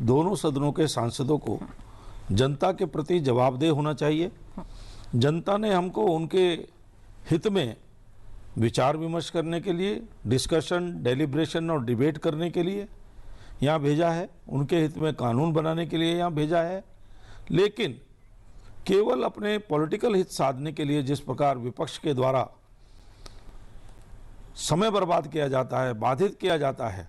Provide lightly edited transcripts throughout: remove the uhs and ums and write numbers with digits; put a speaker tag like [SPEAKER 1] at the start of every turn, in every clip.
[SPEAKER 1] दोनों सदनों के सांसदों को जनता के प्रति जवाबदेह होना चाहिए। जनता ने हमको उनके हित में विचार विमर्श करने के लिए, डिस्कशन, डेलिब्रेशन और डिबेट करने के लिए यहाँ भेजा है, उनके हित में कानून बनाने के लिए यहाँ भेजा है। लेकिन केवल अपने पॉलिटिकल हित साधने के लिए जिस प्रकार विपक्ष के द्वारा समय बर्बाद किया जाता है, बाधित किया जाता है,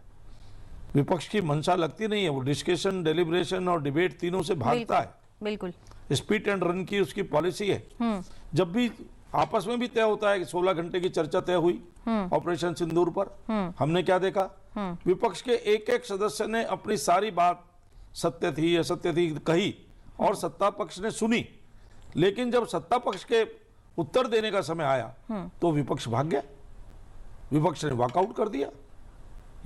[SPEAKER 1] विपक्ष की मंशा लगती नहीं है। वो डिस्कशन, डेलिब्रेशन और डिबेट तीनों से भागता है।
[SPEAKER 2] बिल्कुल
[SPEAKER 1] स्पीड एंड रन की उसकी पॉलिसी है। जब भी आपस में भी तय होता है कि 16 घंटे की चर्चा तय हुई ऑपरेशन सिंदूर पर, हमने क्या देखा, विपक्ष के एक एक सदस्य ने अपनी सारी बात सत्य थी असत्य थी कही और सत्ता पक्ष ने सुनी। लेकिन जब सत्ता पक्ष के उत्तर देने का समय आया तो विपक्ष भाग गया, विपक्ष ने वॉकआउट कर दिया।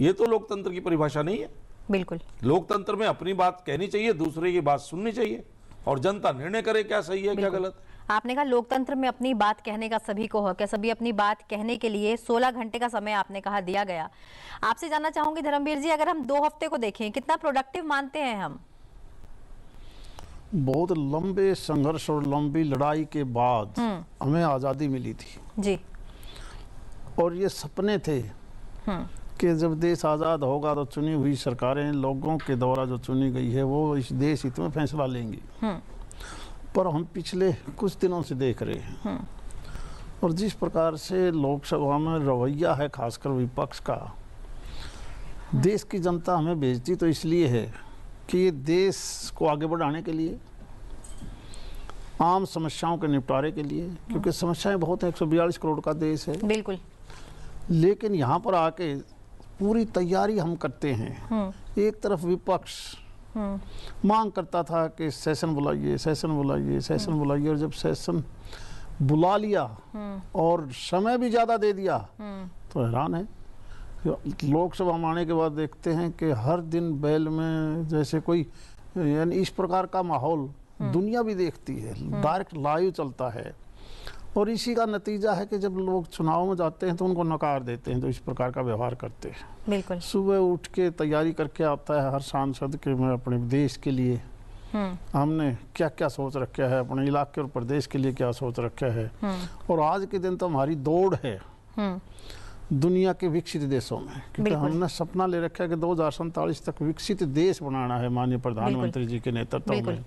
[SPEAKER 1] ये तो लोकतंत्र की परिभाषा नहीं है।
[SPEAKER 2] बिल्कुल,
[SPEAKER 1] लोकतंत्र में अपनी बात कहनी चाहिए, दूसरे की बात सुननी चाहिए और जनता निर्णय करे क्या सही है क्या गलत।
[SPEAKER 2] आपने कहा लोकतंत्र में अपनी बात कहने का सभी को हक है, सभी अपनी बात कहने के लिए 16 घंटे का समय आपने कहा दिया गया। आपसे जानना चाहूंगी धर्मवीर जी, अगर हम 2 हफ्ते को देखें, कितना प्रोडक्टिव मानते हैं हम?
[SPEAKER 3] बहुत लंबे संघर्ष और लंबी लड़ाई के बाद हमें आज़ादी मिली थी
[SPEAKER 2] जी,
[SPEAKER 3] और ये सपने थे कि जब देश आज़ाद होगा तो चुनी हुई सरकारें लोगों के द्वारा जो चुनी गई है वो इस देश हित में फैसला लेंगी। पर हम पिछले कुछ दिनों से देख रहे हैं और जिस प्रकार से लोकसभा में रवैया है खासकर विपक्ष का, देश की जनता हमें भेजती तो इसलिए है कि ये देश को आगे बढ़ाने के लिए, आम समस्याओं के निपटारे के लिए, क्योंकि समस्याएं बहुत हैं, 142 करोड़ का देश है।
[SPEAKER 2] बिल्कुल।
[SPEAKER 3] लेकिन यहाँ पर आके पूरी तैयारी हम करते हैं। एक तरफ विपक्ष मांग करता था कि सेशन बुलाइए, सेशन बुलाइए, सेशन बुलाइए, और जब सेशन बुला लिया और समय भी ज़्यादा दे दिया तो हैरान है। लोकसभा में आने के बाद देखते हैं कि हर दिन बैल में जैसे कोई, यानी इस प्रकार का माहौल दुनिया भी देखती है, डायरेक्ट लाइव चलता है। और इसी का नतीजा है कि जब लोग चुनाव में जाते हैं तो उनको नकार देते हैं, तो इस प्रकार का व्यवहार करते हैं।
[SPEAKER 2] बिल्कुल।
[SPEAKER 3] सुबह उठ के तैयारी करके आता है हर सांसद के, मैं अपने देश के लिए हमने क्या क्या सोच रखा है, अपने इलाके और प्रदेश के लिए क्या सोच रखा है। और आज के दिन तो हमारी दौड़ है दुनिया के विकसित देशों में, क्योंकि हमने सपना ले रखा है कि 2047 तक विकसित देश बनाना है माननीय प्रधानमंत्री जी के नेतृत्व में।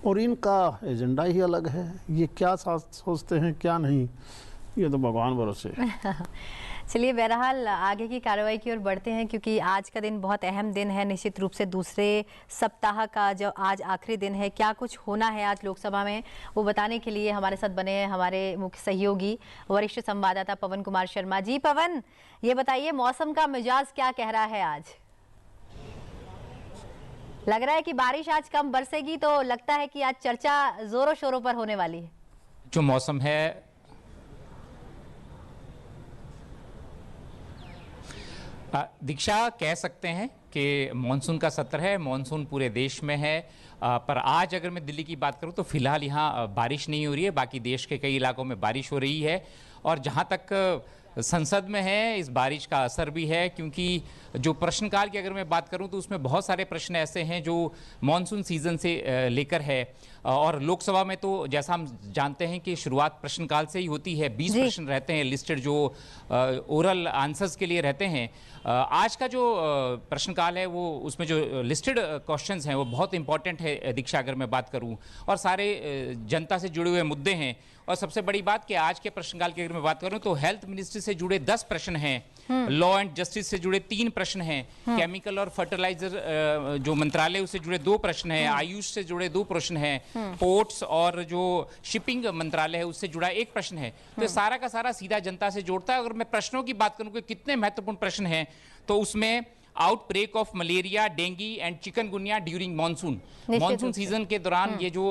[SPEAKER 3] और इनका एजेंडा ही अलग है, ये क्या सोचते हैं क्या नहीं, ये तो भगवान भरोसे।
[SPEAKER 2] चलिए, बहरहाल आगे की कार्रवाई की ओर बढ़ते हैं, क्योंकि आज का दिन बहुत अहम दिन है। निश्चित रूप से दूसरे सप्ताह का जो आज आखिरी दिन है, क्या कुछ होना है आज लोकसभा में, वो बताने के लिए हमारे साथ बने हैं हमारे मुख्य सहयोगी वरिष्ठ संवाददाता पवन कुमार शर्मा जी। पवन, ये बताइए मौसम का मिजाज क्या कह रहा है आज? लग रहा है कि बारिश आज कम बरसेगी, तो लगता है कि आज चर्चा जोरों शोरों पर होने वाली है।
[SPEAKER 4] जो मौसम है दीक्षा, कह सकते हैं कि मानसून का सत्र है, मानसून पूरे देश में है। पर आज अगर मैं दिल्ली की बात करूं तो फिलहाल यहाँ बारिश नहीं हो रही है, बाकी देश के कई इलाकों में बारिश हो रही है। और जहां तक संसद में है, इस बारिश का असर भी है, क्योंकि जो प्रश्नकाल की अगर मैं बात करूं तो उसमें बहुत सारे प्रश्न ऐसे हैं जो मानसून सीजन से लेकर है। और लोकसभा में तो जैसा हम जानते हैं कि शुरुआत प्रश्नकाल से ही होती है, 20 प्रश्न रहते हैं लिस्टेड, जो ओरल आंसर्स के लिए रहते हैं। आज का जो प्रश्नकाल है वो, उसमें जो लिस्टेड क्वेश्चंस हैं वो बहुत इंपॉर्टेंट है दीक्षा, अगर मैं बात करूं, और सारे जनता से जुड़े हुए मुद्दे हैं। और सबसे बड़ी बात कि आज के प्रश्नकाल की अगर मैं बात करूं तो हेल्थ मिनिस्ट्री से जुड़े 10 प्रश्न हैं, लॉ एंड जस्टिस से जुड़े 3 प्रश्न हैं, केमिकल और फर्टिलाइजर जो मंत्रालय उससे जुड़े 2 प्रश्न हैं, आयुष से जुड़े 2 प्रश्न हैं, पोर्ट्स और जो शिपिंग मंत्रालय है उससे जुड़ा 1 प्रश्न है। तो सारा का सारा सीधा जनता से जोड़ता है। अगर मैं प्रश्नों की बात करूं कि कितने महत्वपूर्ण प्रश्न हैं, तो उसमें outbreak of malaria, dengue and chikungunya during monsoon, monsoon season के दौरान ये जो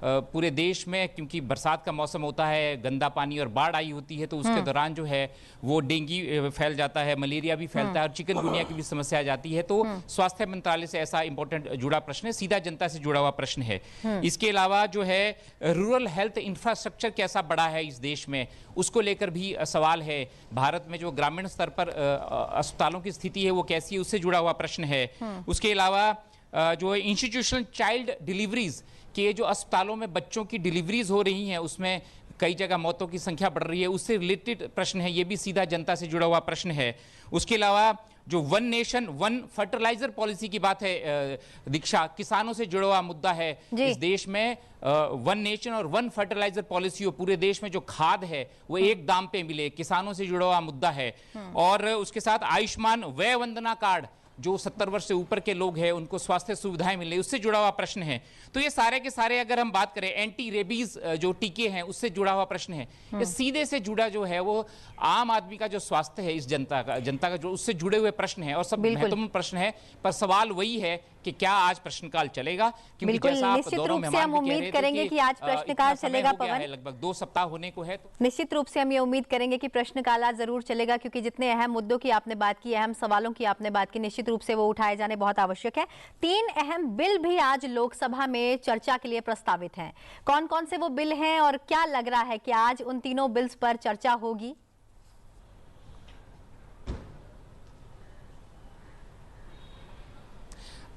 [SPEAKER 4] पूरे देश में, क्योंकि बरसात का मौसम होता है, गंदा पानी और बाढ़ आई होती है, तो उसके दौरान जो है वो डेंगू फैल जाता है, मलेरिया भी फैलता है और चिकनगुनिया की भी समस्या आ जाती है। तो स्वास्थ्य मंत्रालय से ऐसा इंपॉर्टेंट जुड़ा प्रश्न है, सीधा जनता से जुड़ा हुआ प्रश्न है। इसके अलावा जो है रूरल हेल्थ इंफ्रास्ट्रक्चर कैसा बड़ा है इस देश में, उसको लेकर भी सवाल है। भारत में जो ग्रामीण स्तर पर अस्पतालों की स्थिति है वो कैसी है, उससे जुड़ा हुआ प्रश्न है। उसके अलावा जो है इंस्टीट्यूशनल चाइल्ड डिलीवरीज के जो अस्पतालों में बच्चों की डिलीवरीज हो रही हैं उसमें कई जगह मौतों की संख्या बढ़ रही है, उससे रिलेटेड प्रश्न है, ये भी सीधा जनता से जुड़ा हुआ प्रश्न है। उसके अलावा जो one nation one fertiliser policy की बात है दीक्षा, किसानों से जुड़ा हुआ मुद्दा है इस देश में। वन नेशन और वन फर्टिलाइजर पॉलिसी हो, पूरे देश में जो खाद है वो एक दाम पे मिले, किसानों से जुड़ा हुआ मुद्दा है। और उसके साथ आयुष्मान वय वंदना कार्ड, जो 70 वर्ष से ऊपर के लोग हैं उनको स्वास्थ्य सुविधाएं मिले, उससे जुड़ा हुआ प्रश्न है। तो ये सारे के सारे अगर हम बात करें एंटी रेबीज जो टीके हैं उससे जुड़ा हुआ प्रश्न है। ये सीधे से जुड़ा जो है वो आम आदमी का जो स्वास्थ्य है, इस जनता का जो उससे जुड़े हुए प्रश्न है और सब महत्वपूर्ण प्रश्न है। पर सवाल वही है कि क्या आज प्रश्नकाल चलेगा, क्योंकि जैसा आप दोनों मेहमान
[SPEAKER 2] हम उम्मीद करेंगे कि आज प्रश्नकाल चलेगा। पवन,
[SPEAKER 4] लगभग 2 सप्ताह होने को है, तो
[SPEAKER 2] निश्चित रूप से हम ये उम्मीद करेंगे कि प्रश्नकाल आज जरूर चलेगा, क्योंकि जितने अहम मुद्दों की आपने बात की, अहम सवालों की आपने बात की, निश्चित रूप से वो उठाए जाने बहुत आवश्यक है। 3 अहम बिल भी आज लोकसभा में चर्चा के लिए प्रस्तावित हैं। कौन कौन से वो बिल हैं और क्या लग रहा है कि आज उन तीनों बिल्स पर चर्चा होगी?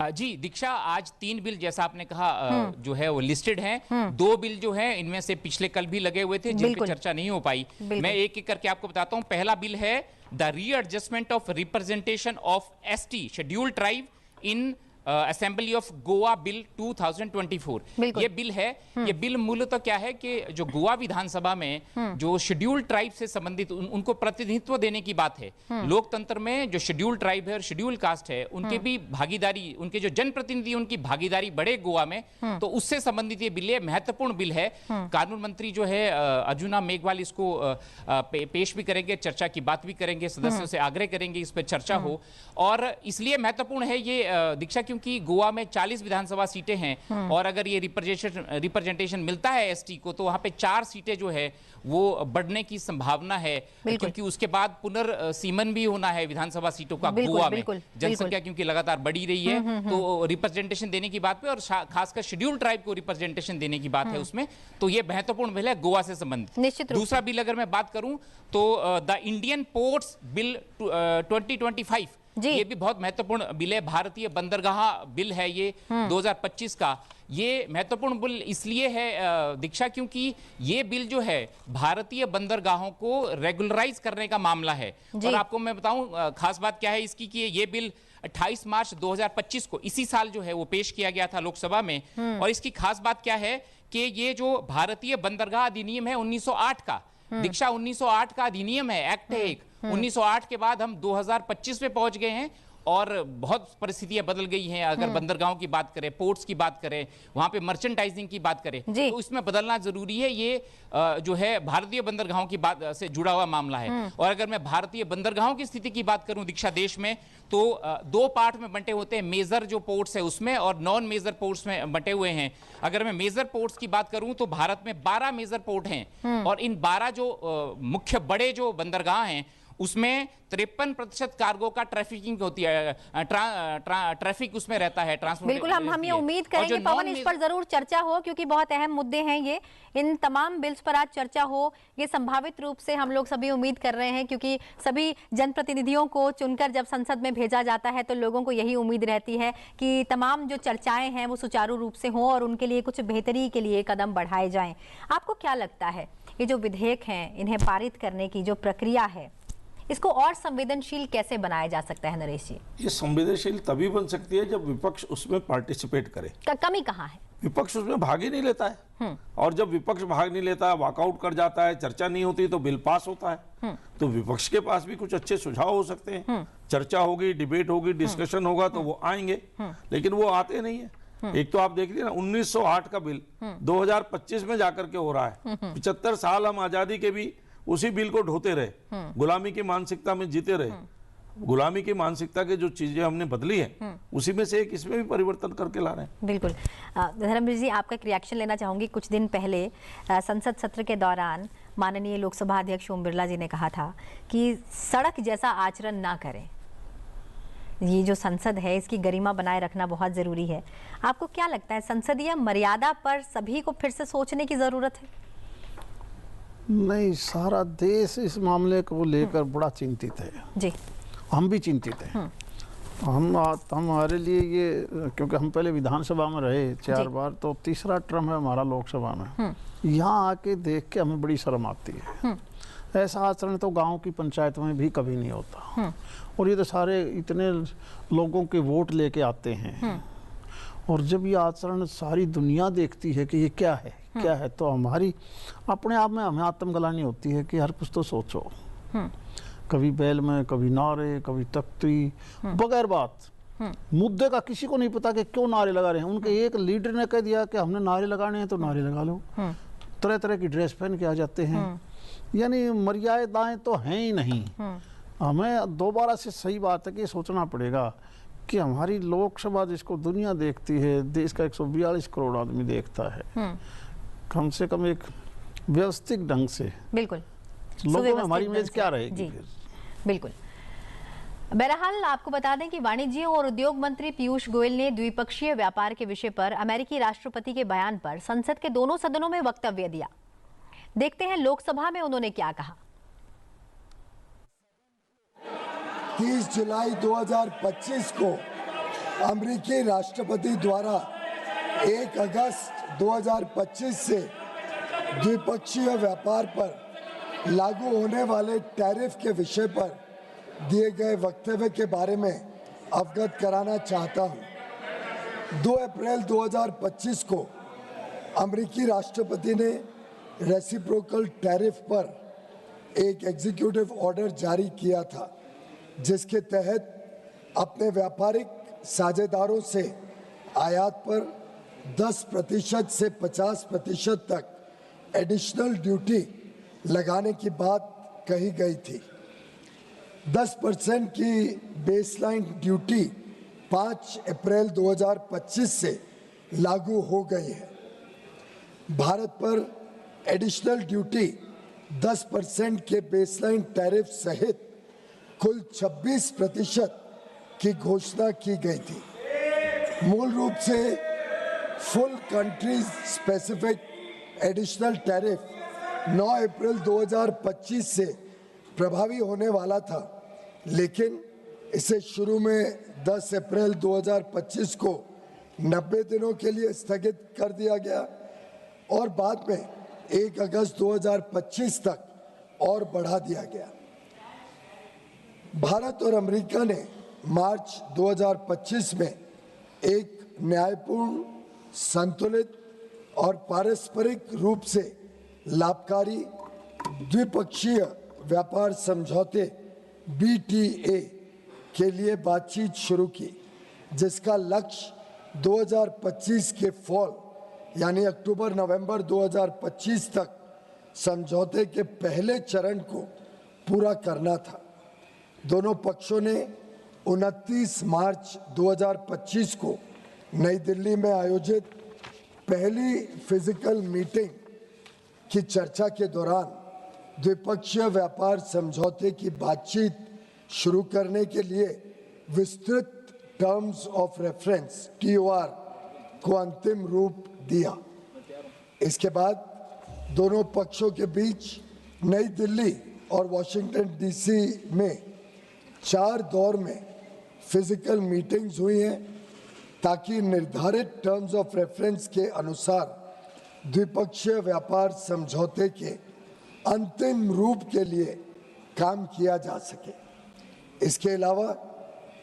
[SPEAKER 4] जी दीक्षा, आज 3 बिल जैसा आपने कहा जो है वो लिस्टेड हैं। 2 बिल जो है इनमें से पिछले कल भी लगे हुए थे, जिन पे चर्चा नहीं हो पाई। मैं एक एक करके आपको बताता हूं। पहला बिल है the readjustment of representation of ST scheduled tribe in assembly of Goa bill 2024। ये बिल है। ये बिल मूलतः क्या है कि जो गोवा विधानसभा में जो शेड्यूल्ड ट्राइब से संबंधित उनको प्रतिनिधित्व देने की बात है। लोकतंत्र में जो शेड्यूल्ड ट्राइब है और शेड्यूल्ड कास्ट है उनके भी भागीदारी, उनके जो जनप्रतिनिधि उनकी भागीदारी बढ़े गोवा में, तो उससे संबंधित ये बिल है, महत्वपूर्ण बिल है। कानून मंत्री जो है अर्जुना मेघवाल इसको पेश भी करेंगे, चर्चा की बात भी करेंगे, सदस्यों से आग्रह करेंगे इस पर चर्चा हो। और इसलिए महत्वपूर्ण है ये दीक्षा, क्योंकि गोवा में 40 विधानसभा सीटें हैं और अगर ये रिप्रेजेंटेशन मिलता है एसटी को, तो वहां पे 4 सीटें जो है वो बढ़ने की संभावना है, क्योंकि उसके बाद पुनर्सीमन भी होना है विधानसभा सीटों का गोवा में। जनसंख्या क्योंकि लगातार बढ़ी रही है, तो रिप्रेजेंटेशन देने की बात पे और खासकर शेड्यूल ट्राइब को रिप्रेजेंटेशन देने की बात है उसमें। तो ये महत्वपूर्ण बिल है गोवा से संबंधित। दूसरा बिल अगर मैं बात करूं तो द इंडियन पोर्ट्स बिल 2025, ये भी बहुत महत्वपूर्ण बिल है। भारतीय बंदरगाह बिल है ये 2025 का। ये महत्वपूर्ण बिल इसलिए है दीक्षा, क्योंकि ये बिल जो है भारतीय बंदरगाहों को रेगुलराइज करने का मामला है। और आपको मैं बताऊं खास बात क्या है इसकी, कि ये बिल 28 मार्च 2025 को इसी साल जो है वो पेश किया गया था लोकसभा में। और इसकी खास बात क्या है कि ये जो भारतीय बंदरगाह अधिनियम है 1908 का, दीक्षा 1908 का अधिनियम है, एक्ट है एक। 1908 के बाद हम 2025 में पहुंच गए हैं और बहुत परिस्थितियां बदल गई हैं। अगर बंदरगाहों की बात करें, पोर्ट्स की बात करें, वहां पे मर्चेंटाइजिंग की बात करें, तो इसमें बदलना जरूरी है। ये जो है भारतीय बंदरगाहों की बात से जुड़ा हुआ मामला है। और अगर मैं भारतीय बंदरगाहों की स्थिति की बात करूं दीक्षा देश में, तो 2 पार्ट में बंटे होते हैं। मेजर जो पोर्ट्स है उसमें और नॉन मेजर पोर्ट्स में बंटे हुए हैं। अगर मैं मेजर पोर्ट्स की बात करूं तो भारत में 12 मेजर पोर्ट हैं और इन 12 जो मुख्य बड़े जो बंदरगाह हैं उसमें 53% कार्गो का ट्रैफिकिंग होती है, ट्रैफिक उसमें रहता है, ट्रांसपोर्ट।
[SPEAKER 2] बिल्कुल, हम ये उम्मीद करेंगे पवन इस पर जरूर चर्चा हो, क्योंकि बहुत अहम मुद्दे हैं ये। इन तमाम बिल्स पर आज चर्चा हो, ये संभावित रूप से हम लोग सभी उम्मीद कर रहे हैं, क्योंकि सभी जनप्रतिनिधियों को चुनकर जब संसद में भेजा जाता है तो लोगों को यही उम्मीद रहती है कि तमाम जो चर्चाएं हैं वो सुचारू रूप से हों और उनके लिए कुछ बेहतरी के लिए कदम बढ़ाए जाएं। आपको क्या लगता है ये जो विधेयक हैं, इन्हें पारित करने की जो प्रक्रिया है, इसको और संवेदनशील कैसे बनाया जा सकता है नरेश जी?
[SPEAKER 1] ये संवेदनशील तभी बन सकती है जब विपक्ष उसमें पार्टिसिपेट करे।
[SPEAKER 2] कमी कहाँ है?
[SPEAKER 1] विपक्ष उसमें भाग ही नहीं लेता है। और जब विपक्ष भाग नहीं लेता है, वॉकआउट कर जाता है, चर्चा नहीं होती तो बिल पास होता है। तो विपक्ष के पास भी कुछ अच्छे सुझाव हो सकते हैं। चर्चा होगी, डिबेट होगी, डिस्कशन होगा तो वो आएंगे, लेकिन वो आते नहीं है। एक तो आप देख लीजिए ना, 1908 का बिल 2025 में जाकर के हो रहा है। 75 साल हम आजादी के भी उसी बिल को ढोते रहे, गुलामी की मानसिकता में जीते रहे। गुलामी की मानसिकता के जो चीजें हमने बदली है उसी में से एक इसमें भी परिवर्तन करके ला रहे हैं।
[SPEAKER 2] बिल्कुल। धर्मवीर जी, आपका एक रिएक्शन लेना चाहूंगी। कुछ दिन पहले संसद सत्र के दौरान माननीय लोकसभा अध्यक्ष ओम बिरला जी ने कहा था कि सड़क जैसा आचरण ना करें। ये जो संसद है इसकी गरिमा बनाए रखना बहुत जरूरी है। आपको क्या लगता है संसदीय मर्यादा पर सभी को फिर से सोचने की जरूरत है?
[SPEAKER 3] नहीं, सारा देश इस मामले को लेकर बड़ा चिंतित है।
[SPEAKER 2] जी,
[SPEAKER 3] हम भी चिंतित हैं। हमारे लिए ये, क्योंकि हम पहले विधानसभा में रहे 4 बार, तो तीसरा टर्म है हमारा लोकसभा में। यहाँ आके देख के हमें बड़ी शर्म आती है। ऐसा आचरण तो गांव की पंचायत में भी कभी नहीं होता। और ये तो सारे इतने लोगों के वोट लेके आते हैं, और जब ये आचरण सारी दुनिया देखती है कि ये क्या है, तो हमारी अपने आप में हमें आत्मग्लानि होती है कि हर कुछ तो सोचो। कभी बैल में, कभी नारे, कभी तख्ती, बगैर बात मुद्दे का किसी को नहीं पता कि क्यों नारे लगा रहे हैं। उनके एक लीडर ने कह दिया कि हमने नारे लगाने हैं तो नारे लगा लो। तरह तरह की ड्रेस पहन के आ जाते हैं। यानी मर्यादाएं तो हैं ही नहीं। हमें दोबारा से सही बात है कि सोचना पड़ेगा कि हमारी लोकसभा जिसको दुनिया देखती है, देश का 142 करोड़ आदमी देखता है, कम से कम एक व्यवस्थित ढंग से
[SPEAKER 2] बिल्कुल
[SPEAKER 3] लोगों में हमारी इमेज क्या रहेगी फिर?
[SPEAKER 2] बिल्कुल। बहरहाल आपको बता दें कि वाणिज्य और उद्योग मंत्री पीयूष गोयल ने द्विपक्षीय व्यापार के विषय पर अमेरिकी राष्ट्रपति के बयान पर संसद के दोनों सदनों में वक्तव्य दिया। देखते हैं लोकसभा में उन्होंने क्या कहा।
[SPEAKER 5] 30 जुलाई 2025 को अमेरिकी राष्ट्रपति द्वारा 1 अगस्त 2025 से द्विपक्षीय व्यापार पर लागू होने वाले टैरिफ के विषय पर दिए गए वक्तव्य के बारे में अवगत कराना चाहता हूं। 2 अप्रैल 2025 को अमेरिकी राष्ट्रपति ने रेसिप्रोकल टैरिफ पर एक एग्जीक्यूटिव ऑर्डर जारी किया था, जिसके तहत अपने व्यापारिक साझेदारों से आयात पर 10% से 50% तक एडिशनल ड्यूटी लगाने की बात कही गई थी। 10% की बेसलाइन ड्यूटी 5 अप्रैल 2025 से लागू हो गई है। भारत पर एडिशनल ड्यूटी 10% के बेसलाइन टैरिफ सहित कुल 26% की घोषणा की गई थी। मूल रूप से full country specific additional tariff 9 अप्रैल 2025 से प्रभावी होने वाला था, लेकिन इसे शुरू में 10 अप्रैल 2025 को 90 दिनों के लिए स्थगित कर दिया गया और बाद में 1 अगस्त 2025 तक और बढ़ा दिया गया। भारत और अमेरिका ने मार्च 2025 में एक न्यायपूर्ण, संतुलित और पारस्परिक रूप से लाभकारी द्विपक्षीय व्यापार समझौते BTA के लिए बातचीत शुरू की, जिसका लक्ष्य 2025 के फॉल यानी अक्टूबर-नवंबर 2025 तक समझौते के पहले चरण को पूरा करना था। दोनों पक्षों ने 29 मार्च 2025 को नई दिल्ली में आयोजित पहली फिजिकल मीटिंग की चर्चा के दौरान द्विपक्षीय व्यापार समझौते की बातचीत शुरू करने के लिए विस्तृत टर्म्स ऑफ रेफरेंस TOR को अंतिम रूप दिया। इसके बाद दोनों पक्षों के बीच नई दिल्ली और वॉशिंगटन DC में 4 दौर में फिजिकल मीटिंग्स हुई हैं, ताकि निर्धारित टर्म्स ऑफ रेफरेंस के अनुसार द्विपक्षीय व्यापार समझौते के अंतिम रूप के लिए काम किया जा सके। इसके अलावा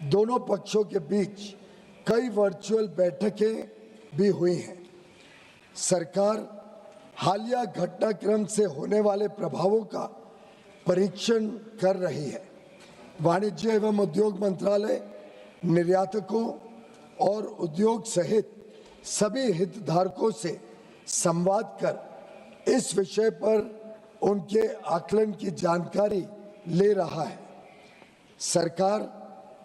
[SPEAKER 5] दोनों पक्षों के बीच कई वर्चुअल बैठकें भी हुई हैं। सरकार हालिया घटनाक्रम से होने वाले प्रभावों का परीक्षण कर रही है। वाणिज्य एवं उद्योग मंत्रालय निर्यातकों और उद्योग सहित सभी हितधारकों से संवाद कर इस विषय पर उनके आकलन की जानकारी ले रहा है। सरकार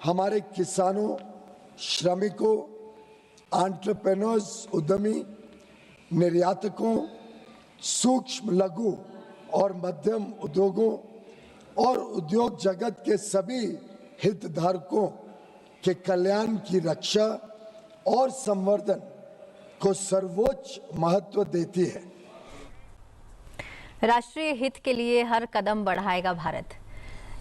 [SPEAKER 5] हमारे किसानों, श्रमिकों, एंटरप्रेन्योर्स, उद्यमी, निर्यातकों, सूक्ष्म, लघु और मध्यम उद्योगों और उद्योग जगत के सभी हितधारकों के कल्याण की रक्षा और संवर्धन को सर्वोच्च महत्व देती है।
[SPEAKER 2] राष्ट्रीय हित के लिए हर कदम बढ़ाएगा भारत,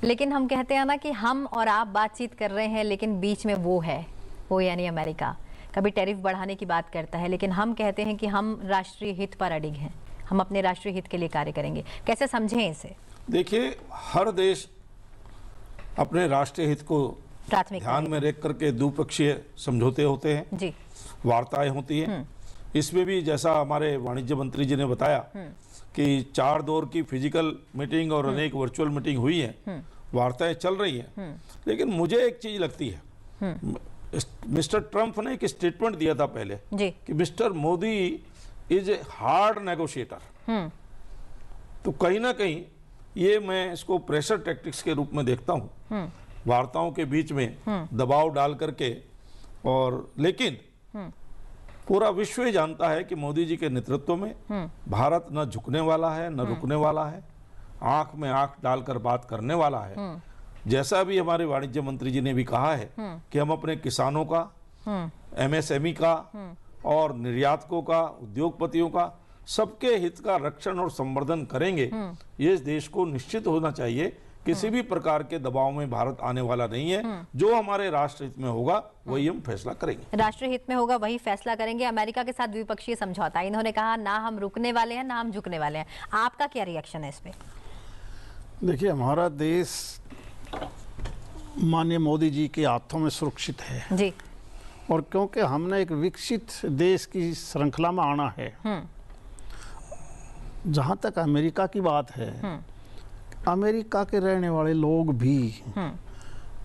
[SPEAKER 2] लेकिन हम कहते हैं ना कि हम और आप बातचीत कर रहे हैं, लेकिन बीच में वो है, वो यानी अमेरिका कभी टैरिफ बढ़ाने की बात करता है, लेकिन हम कहते हैं कि हम राष्ट्रीय हित पर अडिग हैं, हम अपने राष्ट्रीय हित के लिए कार्य करेंगे। कैसे समझें इसे?
[SPEAKER 1] देखिए, हर देश अपने राष्ट्रीय हित को
[SPEAKER 2] प्राथमिकता
[SPEAKER 1] ध्यान में रख करके द्विपक्षीय समझौते होते हैं,
[SPEAKER 2] जी,
[SPEAKER 1] वार्ताएं होती हैं। इसमें भी जैसा हमारे वाणिज्य मंत्री जी ने बताया कि 4 दौर की फिजिकल मीटिंग और अनेक वर्चुअल मीटिंग हुई है, वार्ताएं चल रही हैं। लेकिन मुझे एक चीज लगती है, मिस्टर ट्रंप ने एक स्टेटमेंट दिया था पहले
[SPEAKER 2] जी,
[SPEAKER 1] कि mister Modi is a hard negotiator. तो कहीं ना कहीं ये मैं इसको प्रेशर टैक्टिक्स के रूप में देखता हूँ, वार्ताओं के बीच में दबाव डाल करके। और लेकिन पूरा विश्व ही जानता है कि मोदी जी के नेतृत्व में भारत न झुकने वाला है, न रुकने वाला है, आंख में आंख डालकर बात करने वाला है। जैसा भी हमारे वाणिज्य मंत्री जी ने भी कहा है कि हम अपने किसानों का, एमएसएमई का और निर्यातकों का, उद्योगपतियों का, सबके हित का रक्षण और संवर्धन करेंगे। ये देश को निश्चित होना चाहिए किसी भी प्रकार के दबाव में भारत आने वाला नहीं है। जो हमारे राष्ट्र हित में होगा वही हम फैसला करेंगे।
[SPEAKER 2] राष्ट्रीय हित में होगा वही फैसला करेंगे। अमेरिका के साथ द्विपक्षीय समझौता, इन्होंने कहा ना हम रुकने वाले हैं ना हम झुकने वाले हैं। आपका क्या रिएक्शन है इस पे?
[SPEAKER 3] देखिए, हमारा देश माननीय मोदी जी के हाथों में सुरक्षित है
[SPEAKER 2] जी,
[SPEAKER 3] और क्योंकि हमने एक विकसित देश की श्रृंखला में आना है। जहाँ तक अमेरिका की बात है, अमेरिका के रहने वाले लोग भी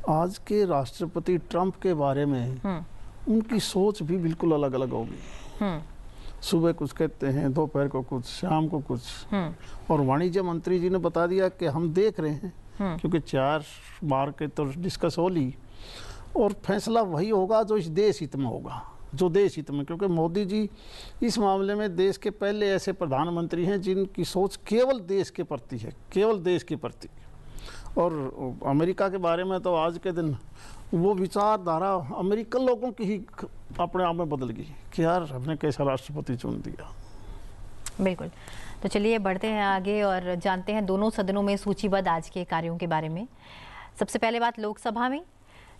[SPEAKER 3] आज के राष्ट्रपति ट्रंप के बारे में उनकी सोच भी बिल्कुल अलग अलग होगी। सुबह कुछ कहते हैं, दोपहर को कुछ, शाम को कुछ। और वाणिज्य मंत्री जी ने बता दिया कि हम देख रहे हैं, क्योंकि 4 बार के तो डिस्कस हो ली, और फैसला वही होगा जो इस देश हित में होगा, जो देश हित में। क्योंकि मोदी जी इस मामले में देश के पहले ऐसे प्रधानमंत्री हैं जिनकी सोच केवल देश के प्रति है, केवल देश के प्रति। और अमेरिका के बारे में तो आज के दिन वो विचारधारा अमेरिकन लोगों की ही अपने आप में बदल गई कि यार हमने कैसा राष्ट्रपति चुन दिया।
[SPEAKER 2] बिल्कुल। तो चलिए बढ़ते हैं आगे और जानते हैं दोनों सदनों में सूचीबद्ध आज के कार्यों के बारे में। सबसे पहले बात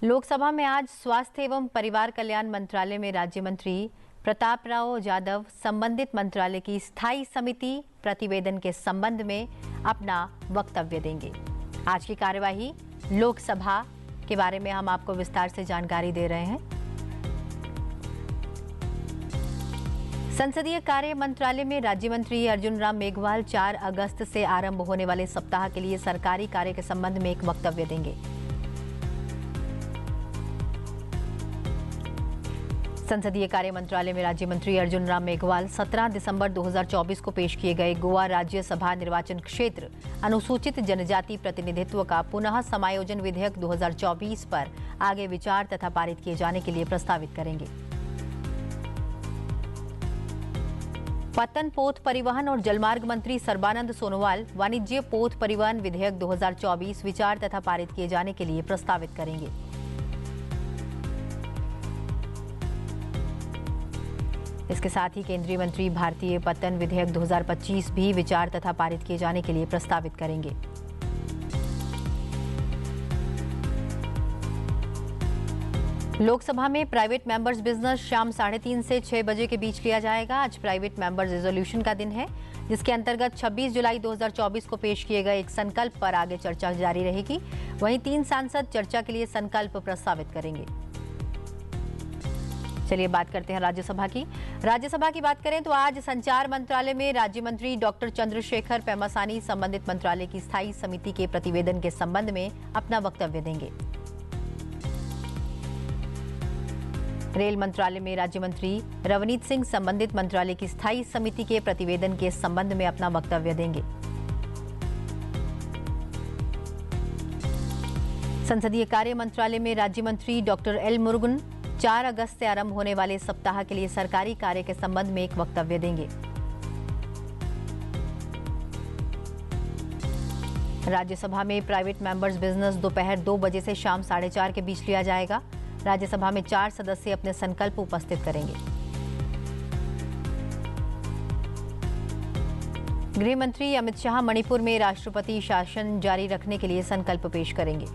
[SPEAKER 2] लोकसभा में आज स्वास्थ्य एवं परिवार कल्याण मंत्रालय में राज्य मंत्री प्रताप राव जाधव संबंधित मंत्रालय की स्थायी समिति प्रतिवेदन के संबंध में अपना वक्तव्य देंगे। आज की कार्यवाही लोकसभा के बारे में हम आपको विस्तार से जानकारी दे रहे हैं। संसदीय कार्य मंत्रालय में राज्य मंत्री अर्जुन राम मेघवाल 4 अगस्त से आरंभ होने वाले सप्ताह के लिए सरकारी कार्य के संबंध में एक वक्तव्य देंगे। संसदीय कार्य मंत्रालय में राज्य मंत्री अर्जुन राम मेघवाल 17 दिसंबर 2024 को पेश किए गए गोवा राज्यसभा निर्वाचन क्षेत्र अनुसूचित जनजाति प्रतिनिधित्व का पुनः समायोजन विधेयक 2024 पर आगे विचार तथा पारित किए जाने के लिए प्रस्तावित करेंगे। पत्तन पोत परिवहन और जलमार्ग मंत्री सर्बानंद सोनोवाल वाणिज्य पोत परिवहन विधेयक 2024 विचार तथा पारित किए जाने के लिए प्रस्तावित करेंगे। इसके साथ ही केंद्रीय मंत्री भारतीय पत्तन विधेयक 2025 भी विचार तथा पारित किए जाने के लिए प्रस्तावित करेंगे। लोकसभा में प्राइवेट मेंबर्स बिजनेस शाम 3:30 से 6 बजे के बीच लिया जाएगा। आज प्राइवेट मेंबर्स रेजोल्यूशन का दिन है, जिसके अंतर्गत 26 जुलाई 2024 को पेश किए गए एक संकल्प पर आगे चर्चा जारी रहेगी। वहीं 3 सांसद चर्चा के लिए संकल्प प्रस्तावित करेंगे। चलिए बात करते हैं राज्यसभा की बात करें तो आज संचार मंत्रालय में राज्य मंत्री डॉक्टर चंद्रशेखर पेमासानी संबंधित मंत्रालय की स्थायी समिति के प्रतिवेदन के संबंध में अपना वक्तव्य देंगे। रेल मंत्रालय में राज्य मंत्री रवनीत सिंह संबंधित मंत्रालय की स्थायी समिति के प्रतिवेदन के संबंध में अपना वक्तव्य देंगे। संसदीय कार्य मंत्रालय में राज्य मंत्री डॉक्टर एल मुरुगन 4 अगस्त से आरंभ होने वाले सप्ताह के लिए सरकारी कार्य के संबंध में एक वक्तव्य देंगे। राज्यसभा में प्राइवेट मेंबर्स बिजनेस दोपहर 2 बजे से शाम 4:30 के बीच लिया जाएगा। राज्यसभा में 4 सदस्य अपने संकल्प उपस्थित करेंगे। गृह मंत्री अमित शाह मणिपुर में राष्ट्रपति शासन जारी रखने के लिए संकल्प पेश करेंगे।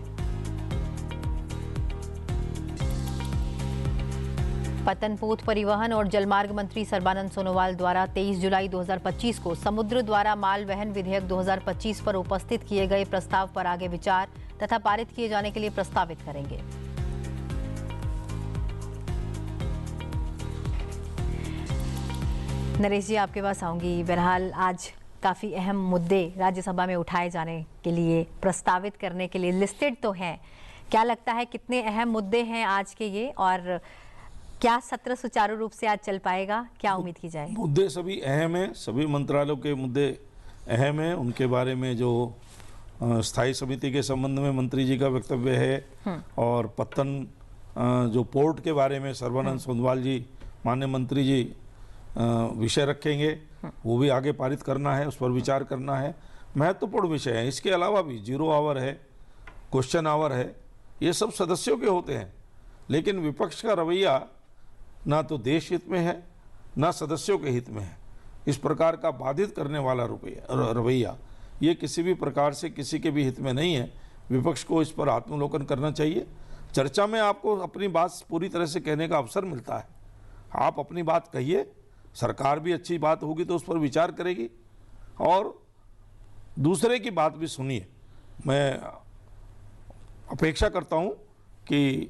[SPEAKER 2] पतनपोत परिवहन और जलमार्ग मंत्री सर्बानंद सोनोवाल द्वारा 23 जुलाई 2025 को समुद्र द्वारा माल वहन विधेयक 2025 पर उपस्थित किए गए प्रस्ताव पर आगे विचार तथा पारित किए जाने के लिए प्रस्तावित करेंगे। नरेश जी, आपके पास आऊंगी। बहरहाल आज काफ़ी अहम मुद्दे राज्यसभा में उठाए जाने के लिए, प्रस्तावित करने के लिए लिस्टेड तो हैं। क्या लगता है कितने अहम मुद्दे हैं आज के ये, और क्या सत्र सुचारू रूप से आज चल पाएगा? क्या उम्मीद की जाए?
[SPEAKER 1] मुद्दे सभी अहम हैं, सभी मंत्रालयों के मुद्दे अहम हैं। उनके बारे में जो स्थायी समिति के संबंध में मंत्री जी का वक्तव्य है, और पत्तन जो पोर्ट के बारे में सर्बानंद सोनोवाल जी माननीय मंत्री जी विषय रखेंगे, वो भी आगे पारित करना है, उस पर विचार करना है। महत्वपूर्ण विषय है। इसके अलावा भी 0 आवर है, क्वेश्चन आवर है, ये सब सदस्यों के होते हैं। लेकिन विपक्ष का रवैया ना तो देश हित में है, ना सदस्यों के हित में है। इस प्रकार का बाधित करने वाला रवैया ये किसी भी प्रकार से किसी के भी हित में नहीं है। विपक्ष को इस पर आत्मलोकन करना चाहिए। चर्चा में आपको अपनी बात पूरी तरह से कहने का अवसर मिलता है। आप अपनी बात कहिए, सरकार भी अच्छी बात होगी तो उस पर विचार करेगी, और दूसरे की बात भी सुनिए। मैं अपेक्षा करता हूं कि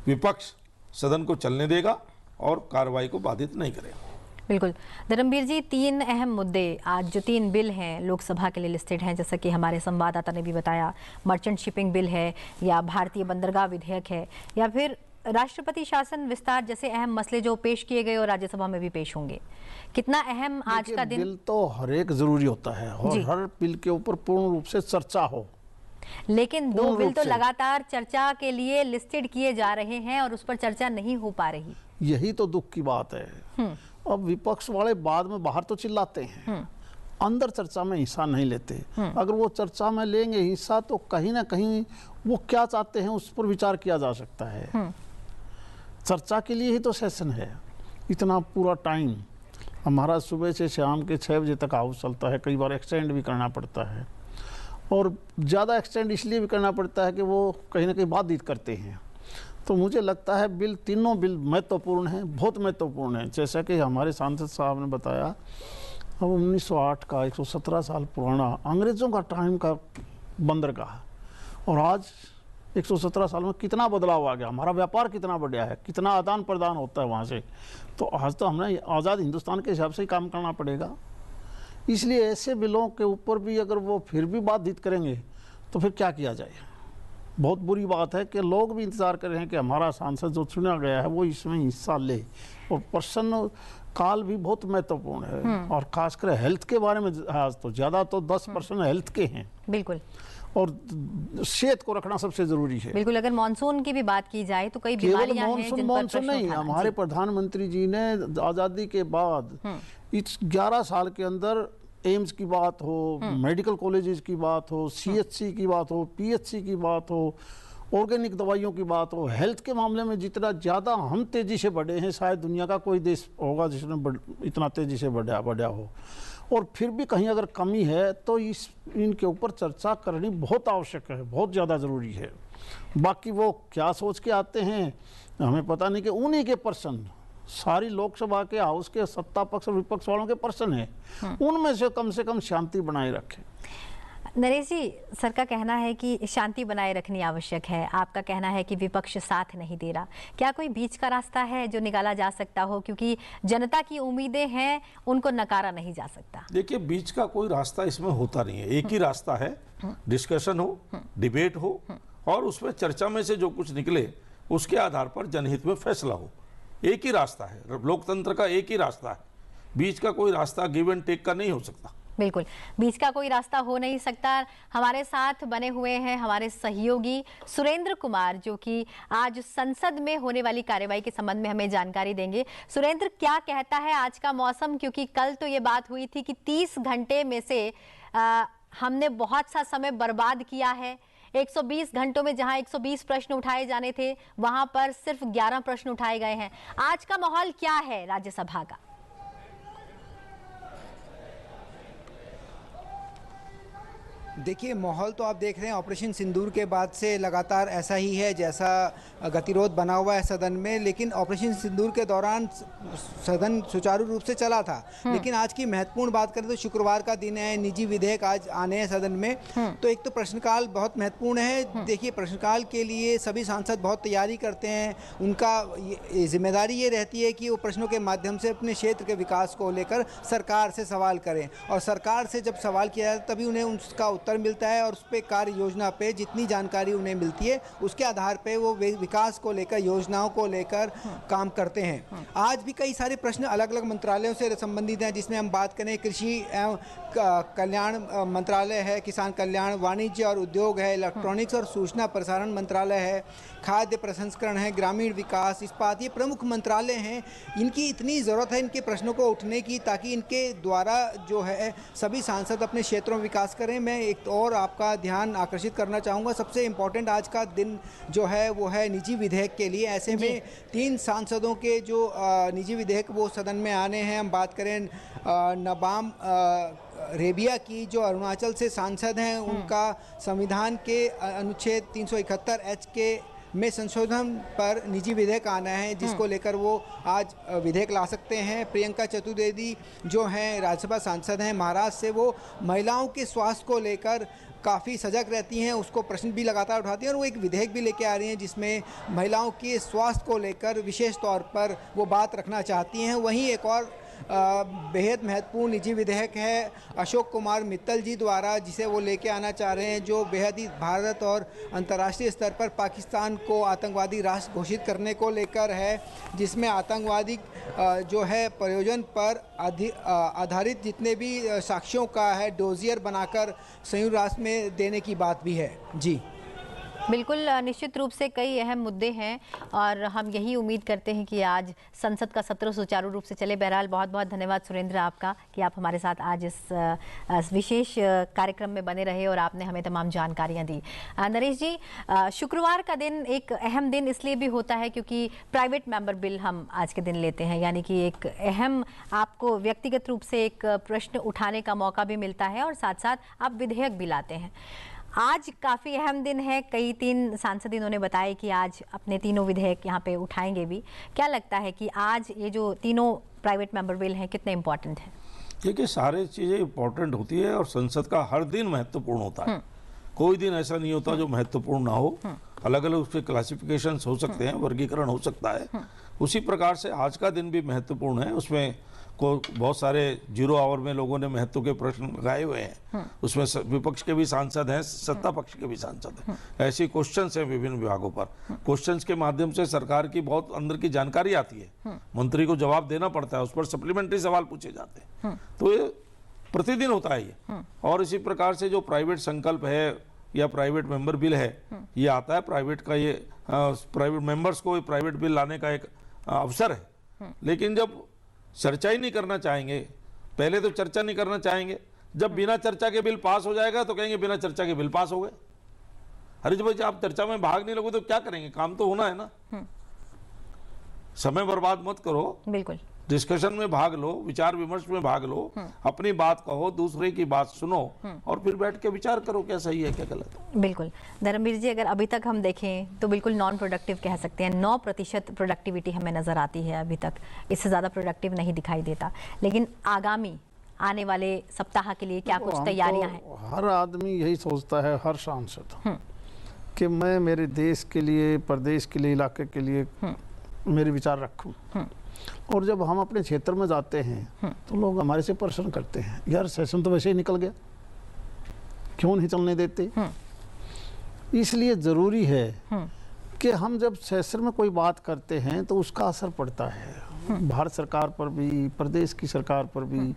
[SPEAKER 1] विपक्ष सदन को चलने देगा और कार्रवाई को बाधित नहीं करेगा।
[SPEAKER 2] बिल्कुल। धर्मवीर जी, 3 अहम मुद्दे आज जो 3 बिल हैं लोकसभा के लिए लिस्टेड हैं, जैसा कि हमारे संवाददाता ने भी बताया। मर्चेंट शिपिंग बिल है, या भारतीय बंदरगाह विधेयक है, या फिर राष्ट्रपति शासन विस्तार जैसे अहम मसले जो पेश किए गए और राज्यसभा में भी पेश होंगे। कितना अहम आज का दिन?
[SPEAKER 3] बिल तो हर एक जरूरी होता है और हर बिल के ऊपर पूर्ण रूप से चर्चा हो,
[SPEAKER 2] लेकिन 2 बिल तो लगातार चर्चा के लिए लिस्टेड किए जा रहे हैं और उस पर चर्चा नहीं हो पा रही।
[SPEAKER 3] यही तो दुख की बात है। अब विपक्ष वाले बाद में बाहर तो चिल्लाते हैं, अंदर चर्चा में हिस्सा नहीं लेते। अगर वो चर्चा में लेंगे हिस्सा तो कहीं ना कहीं वो क्या चाहते हैं उस पर विचार किया जा सकता है। चर्चा के लिए ही तो सेशन है। इतना पूरा टाइम हमारा सुबह से शाम के 6 बजे तक हाउस चलता है, कई बार एक्सटेंड भी करना पड़ता है, और ज़्यादा एक्सटेंड इसलिए भी करना पड़ता है कि वो कहीं ना कहीं बाधित करते हैं। तो मुझे लगता है बिल, तीनों बिल महत्वपूर्ण हैं, बहुत महत्वपूर्ण हैं। जैसा कि हमारे सांसद साहब ने बताया, अब 1908 का 117 साल पुराना अंग्रेज़ों का टाइम का बंदरगाह, और आज 117 साल में कितना बदलाव आ गया। हमारा व्यापार कितना बढ़ा है, कितना आदान प्रदान होता है वहाँ से। तो आज तो हमें आज़ाद हिंदुस्तान के हिसाब से ही काम करना पड़ेगा। इसलिए ऐसे बिलों के ऊपर भी अगर वो फिर भी बाधित करेंगे तो फिर क्या किया जाए। बहुत बुरी बात है कि लोग भी इंतज़ार कर रहे हैं कि हमारा सांसद जो चुना गया है वो इसमें हिस्सा ले। और प्रश्न काल भी बहुत महत्वपूर्ण है, और खासकर हेल्थ के बारे में आज तो ज़्यादा तो 10% हेल्थ के हैं।
[SPEAKER 2] बिल्कुल।
[SPEAKER 3] और सेहत को रखना सबसे जरूरी है।
[SPEAKER 2] बिल्कुल। अगर मानसून की भी बात की जाए तो कई बीमारियां हैं जिन पर
[SPEAKER 3] मानसून नहीं, हमारे प्रधानमंत्री जी ने आज़ादी के बाद इस 11 साल के अंदर एम्स की बात हो, मेडिकल कॉलेजेस की बात हो, CHC की बात हो, PHC की बात हो, ऑर्गेनिक दवाइयों की बात हो, हेल्थ के मामले में जितना ज़्यादा हम तेज़ी से बढ़े हैं शायद दुनिया का कोई देश होगा जिसने इतना तेज़ी से बढ़ा हो। और फिर भी कहीं अगर कमी है तो इनके ऊपर चर्चा करनी बहुत आवश्यक है, बहुत ज़्यादा ज़रूरी है। बाकी वो क्या सोच के आते हैं हमें पता नहीं, कि उन्हीं के पर्सन सारी लोकसभा के हाउस के सत्ता पक्ष और विपक्ष वालों के पर्सन है, उनमें से कम शांति बनाए रखें।
[SPEAKER 2] नरेश जी, सर का कहना है कि शांति बनाए रखनी आवश्यक है, आपका कहना है कि विपक्ष साथ नहीं दे रहा। क्या कोई बीच का रास्ता है जो निकाला जा सकता हो, क्योंकि जनता की उम्मीदें हैं, उनको नकारा नहीं जा सकता?
[SPEAKER 1] देखिए, बीच का कोई रास्ता इसमें होता नहीं है। एक ही रास्ता है, डिस्कशन हो, डिबेट हो, और उसमें चर्चा में से जो कुछ निकले उसके आधार पर जनहित में फैसला हो। एक ही रास्ता है, लोकतंत्र का एक ही रास्ता है। बीच का कोई रास्ता गिव एंड टेक का नहीं हो सकता।
[SPEAKER 2] बिल्कुल, बीच का कोई रास्ता हो नहीं सकता। हमारे साथ बने हुए हैं हमारे सहयोगी सुरेंद्र कुमार, जो कि आज संसद में होने वाली कार्यवाही के संबंध में हमें जानकारी देंगे। सुरेंद्र, क्या कहता है आज का मौसम? क्योंकि कल तो ये बात हुई थी कि 30 घंटे में से हमने बहुत सा समय बर्बाद किया है। 120 घंटों में जहां 120 प्रश्न उठाए जाने थे, वहां पर सिर्फ 11 प्रश्न उठाए गए हैं। आज का माहौल क्या है राज्यसभा का?
[SPEAKER 6] देखिए, माहौल तो आप देख रहे हैं ऑपरेशन सिंदूर के बाद से लगातार ऐसा ही है जैसा गतिरोध बना हुआ है सदन में। लेकिन ऑपरेशन सिंदूर के दौरान सदन सुचारू रूप से चला था। लेकिन आज की महत्वपूर्ण बात करें तो शुक्रवार का दिन है, निजी विधेयक आज आने हैं सदन में। तो एक तो प्रश्नकाल बहुत महत्वपूर्ण है। देखिए, प्रश्नकाल के लिए सभी सांसद बहुत तैयारी करते हैं। उनका जिम्मेदारी ये रहती है कि वो प्रश्नों के माध्यम से अपने क्षेत्र के विकास को लेकर सरकार से सवाल करें, और सरकार से जब सवाल किया जाता है तभी उन्हें उसका उत्तर मिलता है, और उस पर कार्य योजना पे जितनी जानकारी उन्हें मिलती है उसके आधार पे वो विकास को लेकर, योजनाओं को लेकर काम करते हैं। आज भी कई सारे प्रश्न अलग अलग मंत्रालयों से संबंधित हैं, जिसमें हम बात करें कृषि एवं कल्याण मंत्रालय है, किसान कल्याण, वाणिज्य और उद्योग है, इलेक्ट्रॉनिक्स और सूचना प्रसारण मंत्रालय है, खाद्य प्रसंस्करण है, ग्रामीण विकास, इस्पात, ये प्रमुख मंत्रालय हैं। इनकी इतनी ज़रूरत है इनके प्रश्नों को उठने की, ताकि इनके द्वारा जो है सभी सांसद अपने क्षेत्रों में विकास करें। मैं एक और आपका ध्यान आकर्षित करना चाहूँगा, सबसे इम्पोर्टेंट आज का दिन जो है वो है निजी विधेयक के लिए। ऐसे में 3 सांसदों के जो निजी विधेयक वो सदन में आने हैं। हम बात करें नबाम रेबिया की, जो अरुणाचल से सांसद हैं, उनका संविधान के अनुच्छेद 371H के में संशोधन पर निजी विधेयक आना है, जिसको लेकर वो आज विधेयक ला सकते हैं। प्रियंका चतुर्वेदी जो हैं राज्यसभा सांसद हैं महाराष्ट्र से, वो महिलाओं के स्वास्थ्य को लेकर काफ़ी सजग रहती हैं, उसको प्रश्न भी लगातार उठाती हैं, और वो एक विधेयक भी लेके आ रही हैं जिसमें महिलाओं के स्वास्थ्य को लेकर विशेष तौर पर वो बात रखना चाहती हैं। वहीं एक और बेहद महत्वपूर्ण निजी विधेयक है अशोक कुमार मित्तल जी द्वारा, जिसे वो लेके आना चाह रहे हैं, जो बेहद ही भारत और अंतर्राष्ट्रीय स्तर पर पाकिस्तान को आतंकवादी राष्ट्र घोषित करने को लेकर है, जिसमें आतंकवादी जो है प्रयोजन पर आधारित जितने भी साक्ष्यों का है डोजियर बनाकर संयुक्त राष्ट्र में देने की बात भी है। जी
[SPEAKER 2] बिल्कुल, निश्चित रूप से कई अहम मुद्दे हैं और हम यही उम्मीद करते हैं कि आज संसद का सत्र सुचारू रूप से चले। बहरहाल बहुत बहुत धन्यवाद सुरेंद्र आपका कि आप हमारे साथ आज इस विशेष कार्यक्रम में बने रहे और आपने हमें तमाम जानकारियां दी। नरेश जी, शुक्रवार का दिन एक अहम दिन इसलिए भी होता है क्योंकि प्राइवेट मेंबर बिल हम आज के दिन लेते हैं, यानी कि एक अहम आपको व्यक्तिगत रूप से एक प्रश्न उठाने का मौका भी मिलता है और साथ साथ आप विधेयक भी लाते हैं। आज काफ़ी अहम दिन है। कई 3 सांसद इन्होंने बताया कि आज अपने तीनों विधेयक यहाँ पे उठाएंगे भी। क्या लगता है कि आज ये जो तीनों प्राइवेट मेंबर बिल हैं कितने इम्पोर्टेंट हैं?
[SPEAKER 1] देखिए, सारी चीज़ें इम्पोर्टेंट होती है और संसद का हर दिन महत्वपूर्ण होता है। कोई दिन ऐसा नहीं होता जो महत्वपूर्ण ना हो। अलग अलग उसके क्लासिफिकेशन हो सकते हैं, वर्गीकरण हो सकता है। उसी प्रकार से आज का दिन भी महत्वपूर्ण है। उसमें को बहुत सारे 0 आवर में लोगों ने महत्व के प्रश्न लगाए हुए हैं। उसमें विपक्ष के भी सांसद हैं, सत्ता पक्ष के भी सांसद हैं। ऐसे क्वेश्चंस हैं विभिन्न विभागों पर। क्वेश्चंस के माध्यम से सरकार की बहुत अंदर की जानकारी आती है, मंत्री को जवाब देना पड़ता है, उस पर सप्लीमेंट्री सवाल पूछे जाते हैं। तो ये प्रतिदिन होता है ये। और इसी प्रकार से जो प्राइवेट संकल्प है या प्राइवेट मेंबर बिल है, ये आता है प्राइवेट का, ये प्राइवेट मेंबर्स को प्राइवेट बिल लाने का एक अवसर है। लेकिन जब चर्चा ही नहीं करना चाहेंगे, पहले तो चर्चा नहीं करना चाहेंगे, जब बिना चर्चा के बिल पास हो जाएगा तो कहेंगे बिना चर्चा के बिल पास हो गए। अरे जब आप चर्चा में भाग नहीं लोगे तो क्या करेंगे? काम तो होना है ना। समय बर्बाद मत करो,
[SPEAKER 2] बिल्कुल
[SPEAKER 1] डिस्कशन में भाग लो, विचार विमर्श में भाग लो, अपनी बात कहो, दूसरे की बात सुनो और फिर बैठ के विचार करो क्या सही है क्या गलत है।
[SPEAKER 2] बिल्कुल। धर्मवीर जी, अगर अभी तक हम देखें तो बिल्कुल नॉन प्रोडक्टिव कह सकते हैं। 9% प्रोडक्टिविटी हमें नज़र आती है अभी तक, इससे ज़्यादा प्रोडक्टिव नहीं दिखाई देता। लेकिन आगामी आने वाले सप्ताह के लिए क्या कुछ तैयारियां हैं?
[SPEAKER 3] हर आदमी यही सोचता है, हर सांसद, कि मैं मेरे देश के लिए, प्रदेश के लिए, इलाके के लिए मेरे विचार रखूं। और जब हम अपने क्षेत्र में जाते हैं तो लोग हमारे से प्रश्न करते हैं, यार सेशन तो वैसे ही निकल गया, क्यों नहीं चलने देते? इसलिए ज़रूरी है कि हम जब सेशन में कोई बात करते हैं तो उसका असर पड़ता है भारत सरकार पर भी, प्रदेश की सरकार पर भी,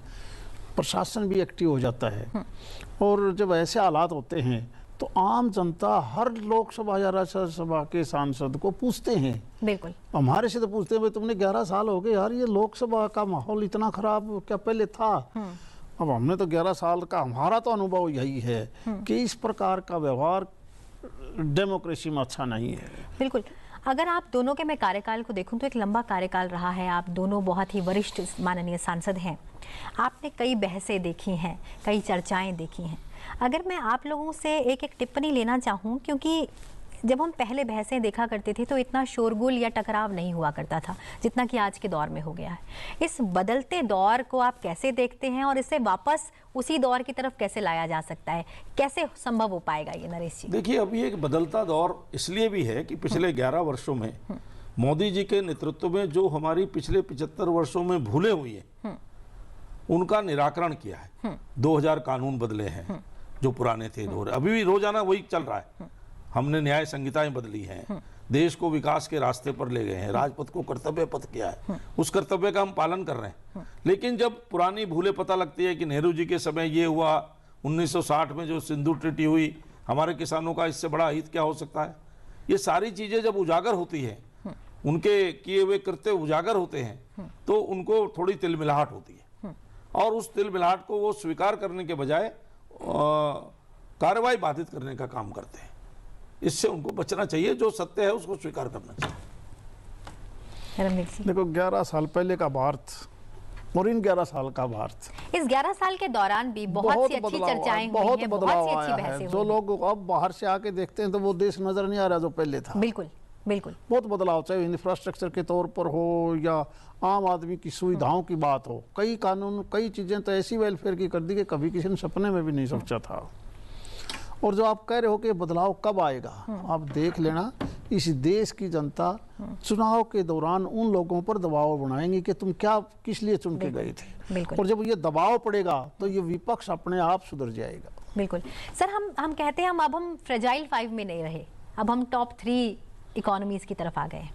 [SPEAKER 3] प्रशासन भी एक्टिव हो जाता है। और जब ऐसे हालात होते हैं तो आम जनता हर लोकसभा या राज्यसभा के सांसद को पूछते हैं।
[SPEAKER 2] बिल्कुल,
[SPEAKER 3] हमारे से तो पूछते हैं, भाई तुमने 11 साल हो गए यार, ये लोकसभा का माहौल इतना खराब क्या पहले था? अब हमने तो 11 साल का, हमारा तो अनुभव यही है कि इस प्रकार का व्यवहार डेमोक्रेसी में अच्छा नहीं है।
[SPEAKER 2] बिल्कुल। अगर आप दोनों के मैं कार्यकाल को देखूं तो एक लंबा कार्यकाल रहा है। आप दोनों बहुत ही वरिष्ठ माननीय सांसद हैं। आपने कई बहसें देखी हैं, कई चर्चाएं देखी हैं। अगर मैं आप लोगों से एक एक टिप्पणी लेना चाहूँ, क्योंकि जब हम पहले बहसें देखा करते थे तो इतना शोरगुल या टकराव नहीं हुआ करता था जितना कि आज के दौर में हो गया है। इस बदलते दौर को आप कैसे देखते हैं और इसे वापस उसी दौर की तरफ कैसे लाया जा सकता है, कैसे संभव हो पाएगा ये नरेश जी?
[SPEAKER 1] देखिए, अभी एक बदलता दौर इसलिए भी है कि पिछले 11 वर्षों में मोदी जी के नेतृत्व में जो हमारी पिछले 75 वर्षों में भूलें हुई हैं उनका निराकरण किया है। 2000 कानून बदले हैं जो पुराने थे, अभी भी रोजाना वही चल रहा है। हमने न्याय संहिताएं बदली हैं, देश को विकास के रास्ते पर ले गए हैं, राजपथ को कर्तव्य पथ किया है, उस कर्तव्य का हम पालन कर रहे हैं। लेकिन जब पुरानी भूलें पता लगती है कि नेहरू जी के समय ये हुआ, 1960 में जो सिंधु ट्रीटी हुई, हमारे किसानों का इससे बड़ा हित क्या हो सकता है, ये सारी चीजें जब उजागर होती है, उनके किए हुए कृत्य उजागर होते हैं, तो उनको थोड़ी तिलमिलाहट होती है और उस तिलमिलाहट को वो स्वीकार करने के बजाय कार्रवाई बाधित करने का काम करते हैं। इससे उनको बचना चाहिए, जो सत्य है उसको स्वीकार करना चाहिए।
[SPEAKER 3] देखो, 11 साल पहले का भारत और इन 11 साल का भारत,
[SPEAKER 2] इस 11 साल के दौरान भी बहुत सी अच्छी चर्चाएं हुई हैं, बहुत सी अच्छी बहसें हुई हैं।
[SPEAKER 3] जो लोग अब बाहर से आके देखते हैं तो वो देश नजर नहीं आ रहा जो पहले था।
[SPEAKER 2] बिल्कुल बिल्कुल,
[SPEAKER 3] बहुत बदलाव, चाहे इंफ्रास्ट्रक्चर के तौर पर हो या आम आदमी की सुविधाओं की बात हो। कई कानून, कई चीजें तो ऐसी वेलफेयर की कर दी कि कभी किसी ने सपने में भी नहीं सोचा था। और जो आप कह रहे हो कि बदलाव कब आएगा, आप देख लेना, इस देश की जनता चुनाव के दौरान उन लोगों पर दबाव बनाएंगे कि तुम क्या, किस लिए चुन के गए थे। और जब ये दबाव पड़ेगा तो ये विपक्ष अपने आप सुधर जाएगा।
[SPEAKER 2] बिल्कुल सर, हम कहते हैं हम फ्रेजाइल 5 में नहीं रहे, अब हम टॉप 3 इकोनॉमीज की तरफ आ गए।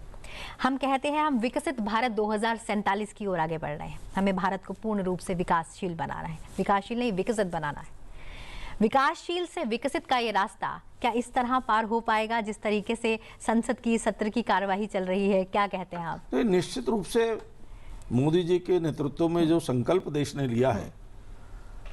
[SPEAKER 2] हम कहते हैं हम विकसित भारत 2047 की ओर आगे बढ़ रहे हैं। हमें भारत को पूर्ण रूप से विकासशील बनाना है, विकासशील नहीं विकसित बनाना है। विकासशील से विकसित का ये रास्ता क्या इस तरह पार हो पाएगा जिस तरीके से संसद की सत्र की कार्यवाही चल रही है? क्या कहते हैं आप?
[SPEAKER 1] निश्चित रूप से मोदी जी के नेतृत्व में जो संकल्प देश ने लिया है,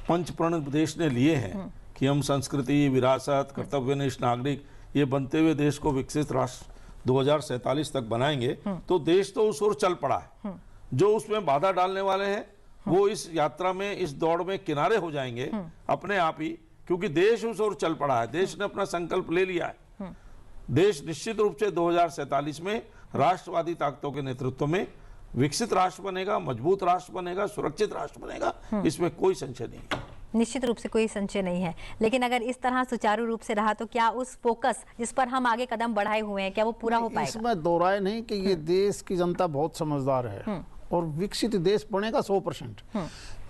[SPEAKER 1] पंचप्रण देश ने लिए हैं कि हम संस्कृति, विरासत, कर्तव्यनिष्ठ नागरिक, ये बनते हुए देश को विकसित राष्ट्र 2047 तक बनाएंगे, तो देश तो उस ओर चल पड़ा है। जो उसमें बाधा डालने वाले हैं वो इस यात्रा में, इस दौड़ में किनारे हो जाएंगे अपने आप ही, क्योंकि देश उस ओर चल पड़ा है। देश ने अपना संकल्प ले लिया है। देश निश्चित रूप से 2047 में राष्ट्रवादी ताकतों के नेतृत्व में विकसित राष्ट्र बनेगा, मजबूत राष्ट्र बनेगा, सुरक्षित राष्ट्र बनेगा, इसमें कोई संशय नहीं है।
[SPEAKER 2] निश्चित रूप से कोई संशय नहीं है। लेकिन अगर इस तरह सुचारू रूप से रहा तो क्या उस फोकस जिस पर हम आगे कदम बढ़ाए हुए हैं, क्या वो पूरा हो पाएगा?
[SPEAKER 3] इसमें दो राय नहीं कि ये देश की जनता बहुत समझदार है और विकसित देश बनेगा 100%।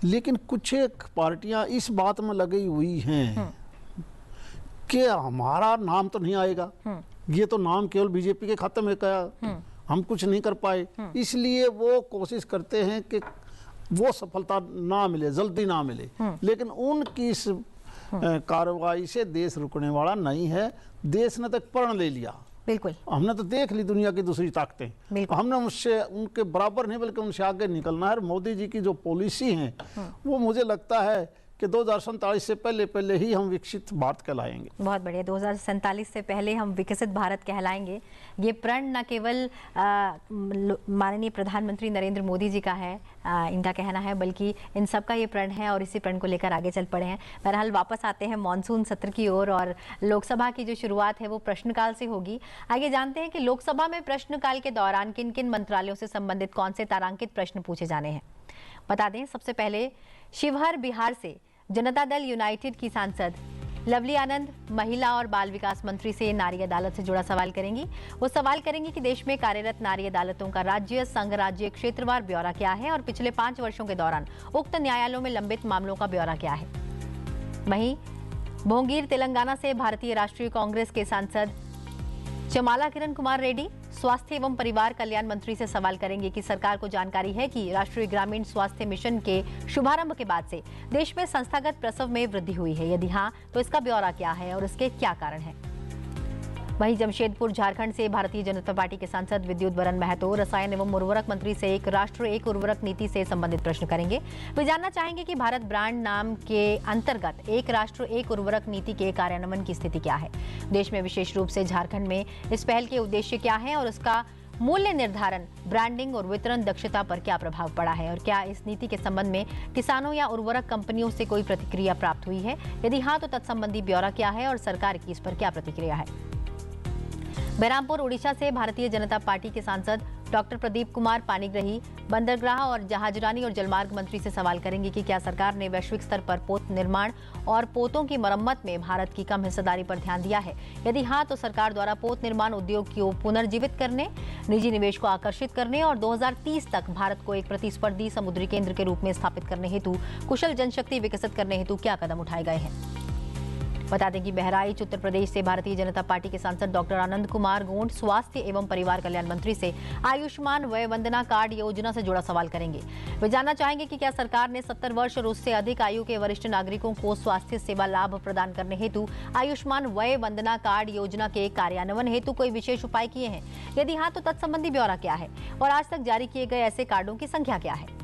[SPEAKER 3] लेकिन कुछ एक पार्टियां इस बात में लगी हुई हैं कि हमारा नाम तो नहीं आएगा, ये तो नाम केवल बीजेपी के खाते में गया, हम कुछ नहीं कर पाए, इसलिए वो कोशिश करते हैं कि वो सफलता ना मिले, जल्दी ना मिले। लेकिन उनकी इस कार्रवाई से देश रुकने वाला नहीं है। देश ने तक प्रण ले लिया।
[SPEAKER 2] बिल्कुल,
[SPEAKER 3] हमने तो देख ली दुनिया की दूसरी ताकतें, हमने उससे, उनके बराबर नहीं बल्कि उनसे आगे निकलना है। और मोदी जी की जो पॉलिसी है वो मुझे लगता है कि 2047 से पहले ही हम विकसित भारत कहलाएंगे।
[SPEAKER 2] बहुत बढ़िया, 2047 से पहले हम विकसित भारत कहलाएंगे। ये प्रण न केवल माननीय प्रधानमंत्री नरेंद्र मोदी जी का है, इनका कहना है, बल्कि इन सब का ये प्रण है और इसी प्रण को लेकर आगे चल पड़े हैं। बहरहाल वापस आते हैं मॉनसून सत्र की ओर और लोकसभा की जो शुरुआत है वो प्रश्नकाल से होगी। आगे जानते हैं कि लोकसभा में प्रश्नकाल के दौरान किन किन मंत्रालयों से संबंधित कौन से तारांकित प्रश्न पूछे जाने हैं। बता दें, सबसे पहले शिवहर बिहार से जनता दल यूनाइटेड की सांसद लवली आनंद महिला और बाल विकास मंत्री से नारी अदालत से जुड़ा सवाल करेंगी। वो सवाल करेंगी कि देश में कार्यरत नारी अदालतों का राज्य, संघ राज्य, क्षेत्रवार ब्यौरा क्या है और पिछले 5 वर्षों के दौरान उक्त न्यायालयों में लंबित मामलों का ब्यौरा क्या है। वहीं भोंगीर तेलंगाना से भारतीय राष्ट्रीय कांग्रेस के सांसद चमाला किरण कुमार रेड्डी स्वास्थ्य एवं परिवार कल्याण मंत्री से सवाल करेंगे कि सरकार को जानकारी है कि राष्ट्रीय ग्रामीण स्वास्थ्य मिशन के शुभारंभ के बाद से देश में संस्थागत प्रसव में वृद्धि हुई है, यदि हाँ तो इसका ब्यौरा क्या है और इसके क्या कारण है। वहीं जमशेदपुर झारखंड से भारतीय जनता पार्टी के सांसद विद्युत वरण महतो रसायन एवं उर्वरक मंत्री से एक राष्ट्र एक उर्वरक नीति से संबंधित प्रश्न करेंगे। वे जानना चाहेंगे कि भारत ब्रांड नाम के अंतर्गत एक राष्ट्र एक उर्वरक नीति के कार्यान्वयन की स्थिति क्या है। देश में विशेष रूप से झारखंड में इस पहल के उद्देश्य क्या है और उसका मूल्य निर्धारण, ब्रांडिंग और वितरण दक्षता पर क्या प्रभाव पड़ा है और क्या इस नीति के संबंध में किसानों या उर्वरक कंपनियों से कोई प्रतिक्रिया प्राप्त हुई है? यदि हाँ तो तत्संबंधी ब्यौरा क्या है और सरकार की इस पर क्या प्रतिक्रिया है? बहरामपुर उड़ीसा से भारतीय जनता पार्टी के सांसद डॉक्टर प्रदीप कुमार पानीग्राही बंदरगाह और जहाजरानी और जलमार्ग मंत्री से सवाल करेंगे कि क्या सरकार ने वैश्विक स्तर पर पोत निर्माण और पोतों की मरम्मत में भारत की कम हिस्सेदारी पर ध्यान दिया है। यदि हाँ तो सरकार द्वारा पोत निर्माण उद्योग को पुनर्जीवित करने, निजी निवेश को आकर्षित करने और 2030 तक भारत को एक प्रतिस्पर्धी समुद्री केंद्र के रूप में स्थापित करने हेतु कुशल जनशक्ति विकसित करने हेतु क्या कदम उठाए गए हैं। बता दें कि बहराइच उत्तर प्रदेश से भारतीय जनता पार्टी के सांसद डॉक्टर आनंद कुमार गोंड स्वास्थ्य एवं परिवार कल्याण मंत्री से आयुष्मान वय वंदना कार्ड योजना से जुड़ा सवाल करेंगे। वे जानना चाहेंगे कि क्या सरकार ने 70 वर्ष और उससे अधिक आयु के वरिष्ठ नागरिकों को स्वास्थ्य सेवा लाभ प्रदान करने हेतु आयुष्मान वय वंदना कार्ड योजना के कार्यान्वयन हेतु कोई विशेष उपाय किए हैं। यदि हाँ तो तत्संबंधी ब्यौरा क्या है और आज तक जारी किए गए ऐसे कार्डों की संख्या क्या है।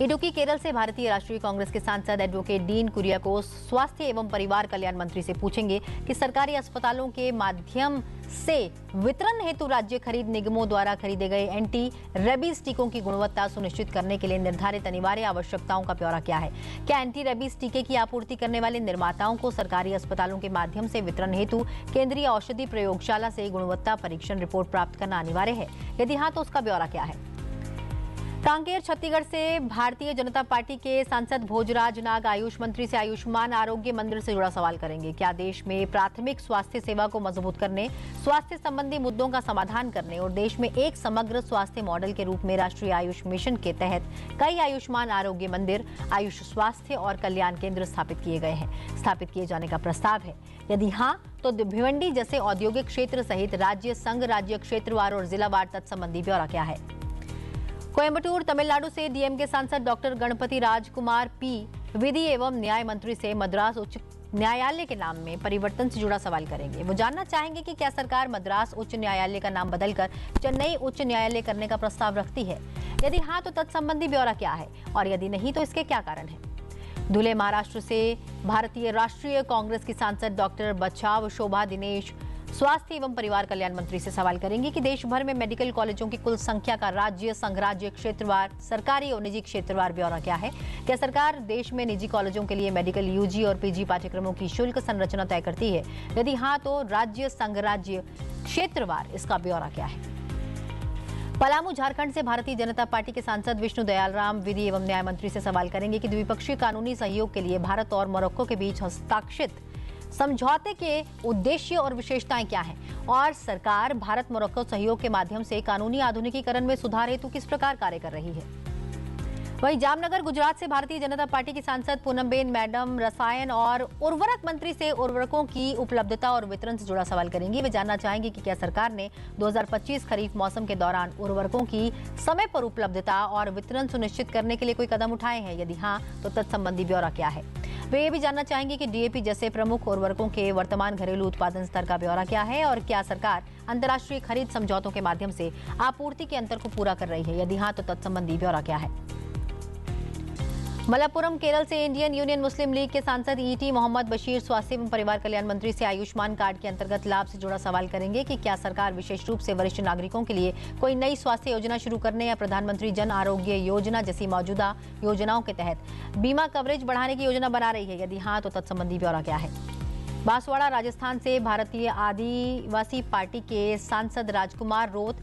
[SPEAKER 2] इडुक्की केरल से भारतीय राष्ट्रीय कांग्रेस के सांसद एडवोकेट डीन कुरियाकोस स्वास्थ्य एवं परिवार कल्याण मंत्री से पूछेंगे कि सरकारी अस्पतालों के माध्यम से वितरण हेतु राज्य खरीद निगमों द्वारा खरीदे गए एंटी रेबीज टीकों की गुणवत्ता सुनिश्चित करने के लिए निर्धारित अनिवार्य आवश्यकताओं का ब्यौरा क्या है। क्या एंटी रेबीज टीके की आपूर्ति करने वाले निर्माताओं को सरकारी अस्पतालों के माध्यम से वितरण हेतु केंद्रीय औषधि प्रयोगशाला से गुणवत्ता परीक्षण रिपोर्ट प्राप्त करना अनिवार्य है? यदि हाँ तो उसका ब्यौरा क्या है। कांकेर छत्तीसगढ़ से भारतीय जनता पार्टी के सांसद भोजराज नाग आयुष मंत्री से आयुष्मान आरोग्य मंदिर से जुड़ा सवाल करेंगे। क्या देश में प्राथमिक स्वास्थ्य सेवा को मजबूत करने, स्वास्थ्य संबंधी मुद्दों का समाधान करने और देश में एक समग्र स्वास्थ्य मॉडल के रूप में राष्ट्रीय आयुष मिशन के तहत कई आयुष्मान आरोग्य मंदिर, आयुष स्वास्थ्य और कल्याण केंद्र स्थापित किए जाने का प्रस्ताव है? यदि हाँ तो भिवंडी जैसे औद्योगिक क्षेत्र सहित राज्य, संघ राज्य, क्षेत्रवार और जिलावार तत्संबंधी ब्यौरा क्या है। कोयम्बटूर तमिलनाडु से डीएमके सांसद डॉक्टर गणपति राजकुमार पी विधि एवं न्याय मंत्री से मद्रास उच्च न्यायालय के नाम में परिवर्तन से जुड़ा सवाल करेंगे। वो जानना चाहेंगे कि क्या सरकार मद्रास उच्च न्यायालय का नाम बदलकर चेन्नई उच्च न्यायालय करने का प्रस्ताव रखती है। यदि हाँ तो तत्संबंधी ब्यौरा क्या है और यदि नहीं तो इसके क्या कारण है। धुले महाराष्ट्र से भारतीय राष्ट्रीय कांग्रेस की सांसद डॉक्टर बचाव शोभा दिनेश स्वास्थ्य एवं परिवार कल्याण मंत्री से सवाल करेंगे कि देश भर में मेडिकल कॉलेजों की कुल संख्या का राज्य, संघ राज्य, क्षेत्रवार, सरकारी और निजी क्षेत्रवार ब्यौरा क्या है। क्या सरकार देश में निजी कॉलेजों के लिए मेडिकल यूजी और पीजी पाठ्यक्रमों की शुल्क संरचना तय करती है। यदि हाँ तो राज्य, संघ राज्य, क्षेत्रवार इसका ब्यौरा क्या है। पलामू झारखंड से भारतीय जनता पार्टी के सांसद विष्णु दयाल राम विधि एवं न्याय मंत्री से सवाल करेंगे कि द्विपक्षीय कानूनी सहयोग के लिए भारत और मोरक्को के बीच हस्ताक्षरित समझौते के उद्देश्य और विशेषताएं क्या हैं और सरकार भारत मोरक्को सहयोग के माध्यम से कानूनी आधुनिकीकरण में सुधार हेतु किस प्रकार कार्य कर रही है। वहीं जामनगर गुजरात से भारतीय जनता पार्टी की सांसद पूनमबेन मैडम रसायन और उर्वरक मंत्री से उर्वरकों की उपलब्धता और वितरण से जुड़ा सवाल करेंगी। वे जानना चाहेंगे कि क्या सरकार ने 2025 खरीफ मौसम के दौरान उर्वरकों की समय पर उपलब्धता और वितरण सुनिश्चित करने के लिए कोई कदम उठाए हैं। यदि हाँ तो तत्संबंधी ब्यौरा क्या है। वे ये भी जानना चाहेंगे कि डीएपी जैसे प्रमुख उर्वरकों के वर्तमान घरेलू उत्पादन स्तर का ब्यौरा क्या है और क्या सरकार अंतर्राष्ट्रीय खरीद समझौतों के माध्यम से आपूर्ति के अंतर को पूरा कर रही है। यदि हाँ तो तत्संबंधी ब्यौरा क्या है। मलप्पुरम केरल से इंडियन यूनियन मुस्लिम लीग के सांसद ईटी मोहम्मद बशीर स्वास्थ्य एवं परिवार कल्याण मंत्री से आयुष्मान कार्ड के अंतर्गत लाभ से जुड़ा सवाल करेंगे कि क्या सरकार विशेष रूप से वरिष्ठ नागरिकों के लिए कोई नई स्वास्थ्य योजना शुरू करने या प्रधानमंत्री जन आरोग्य योजना जैसी मौजूदा योजनाओं के तहत बीमा कवरेज बढ़ाने की योजना बना रही है। यदि हाँ तो तत्संबंधी ब्यौरा क्या है। बांसवाड़ा राजस्थान से भारतीय आदिवासी पार्टी के सांसद राजकुमार रोत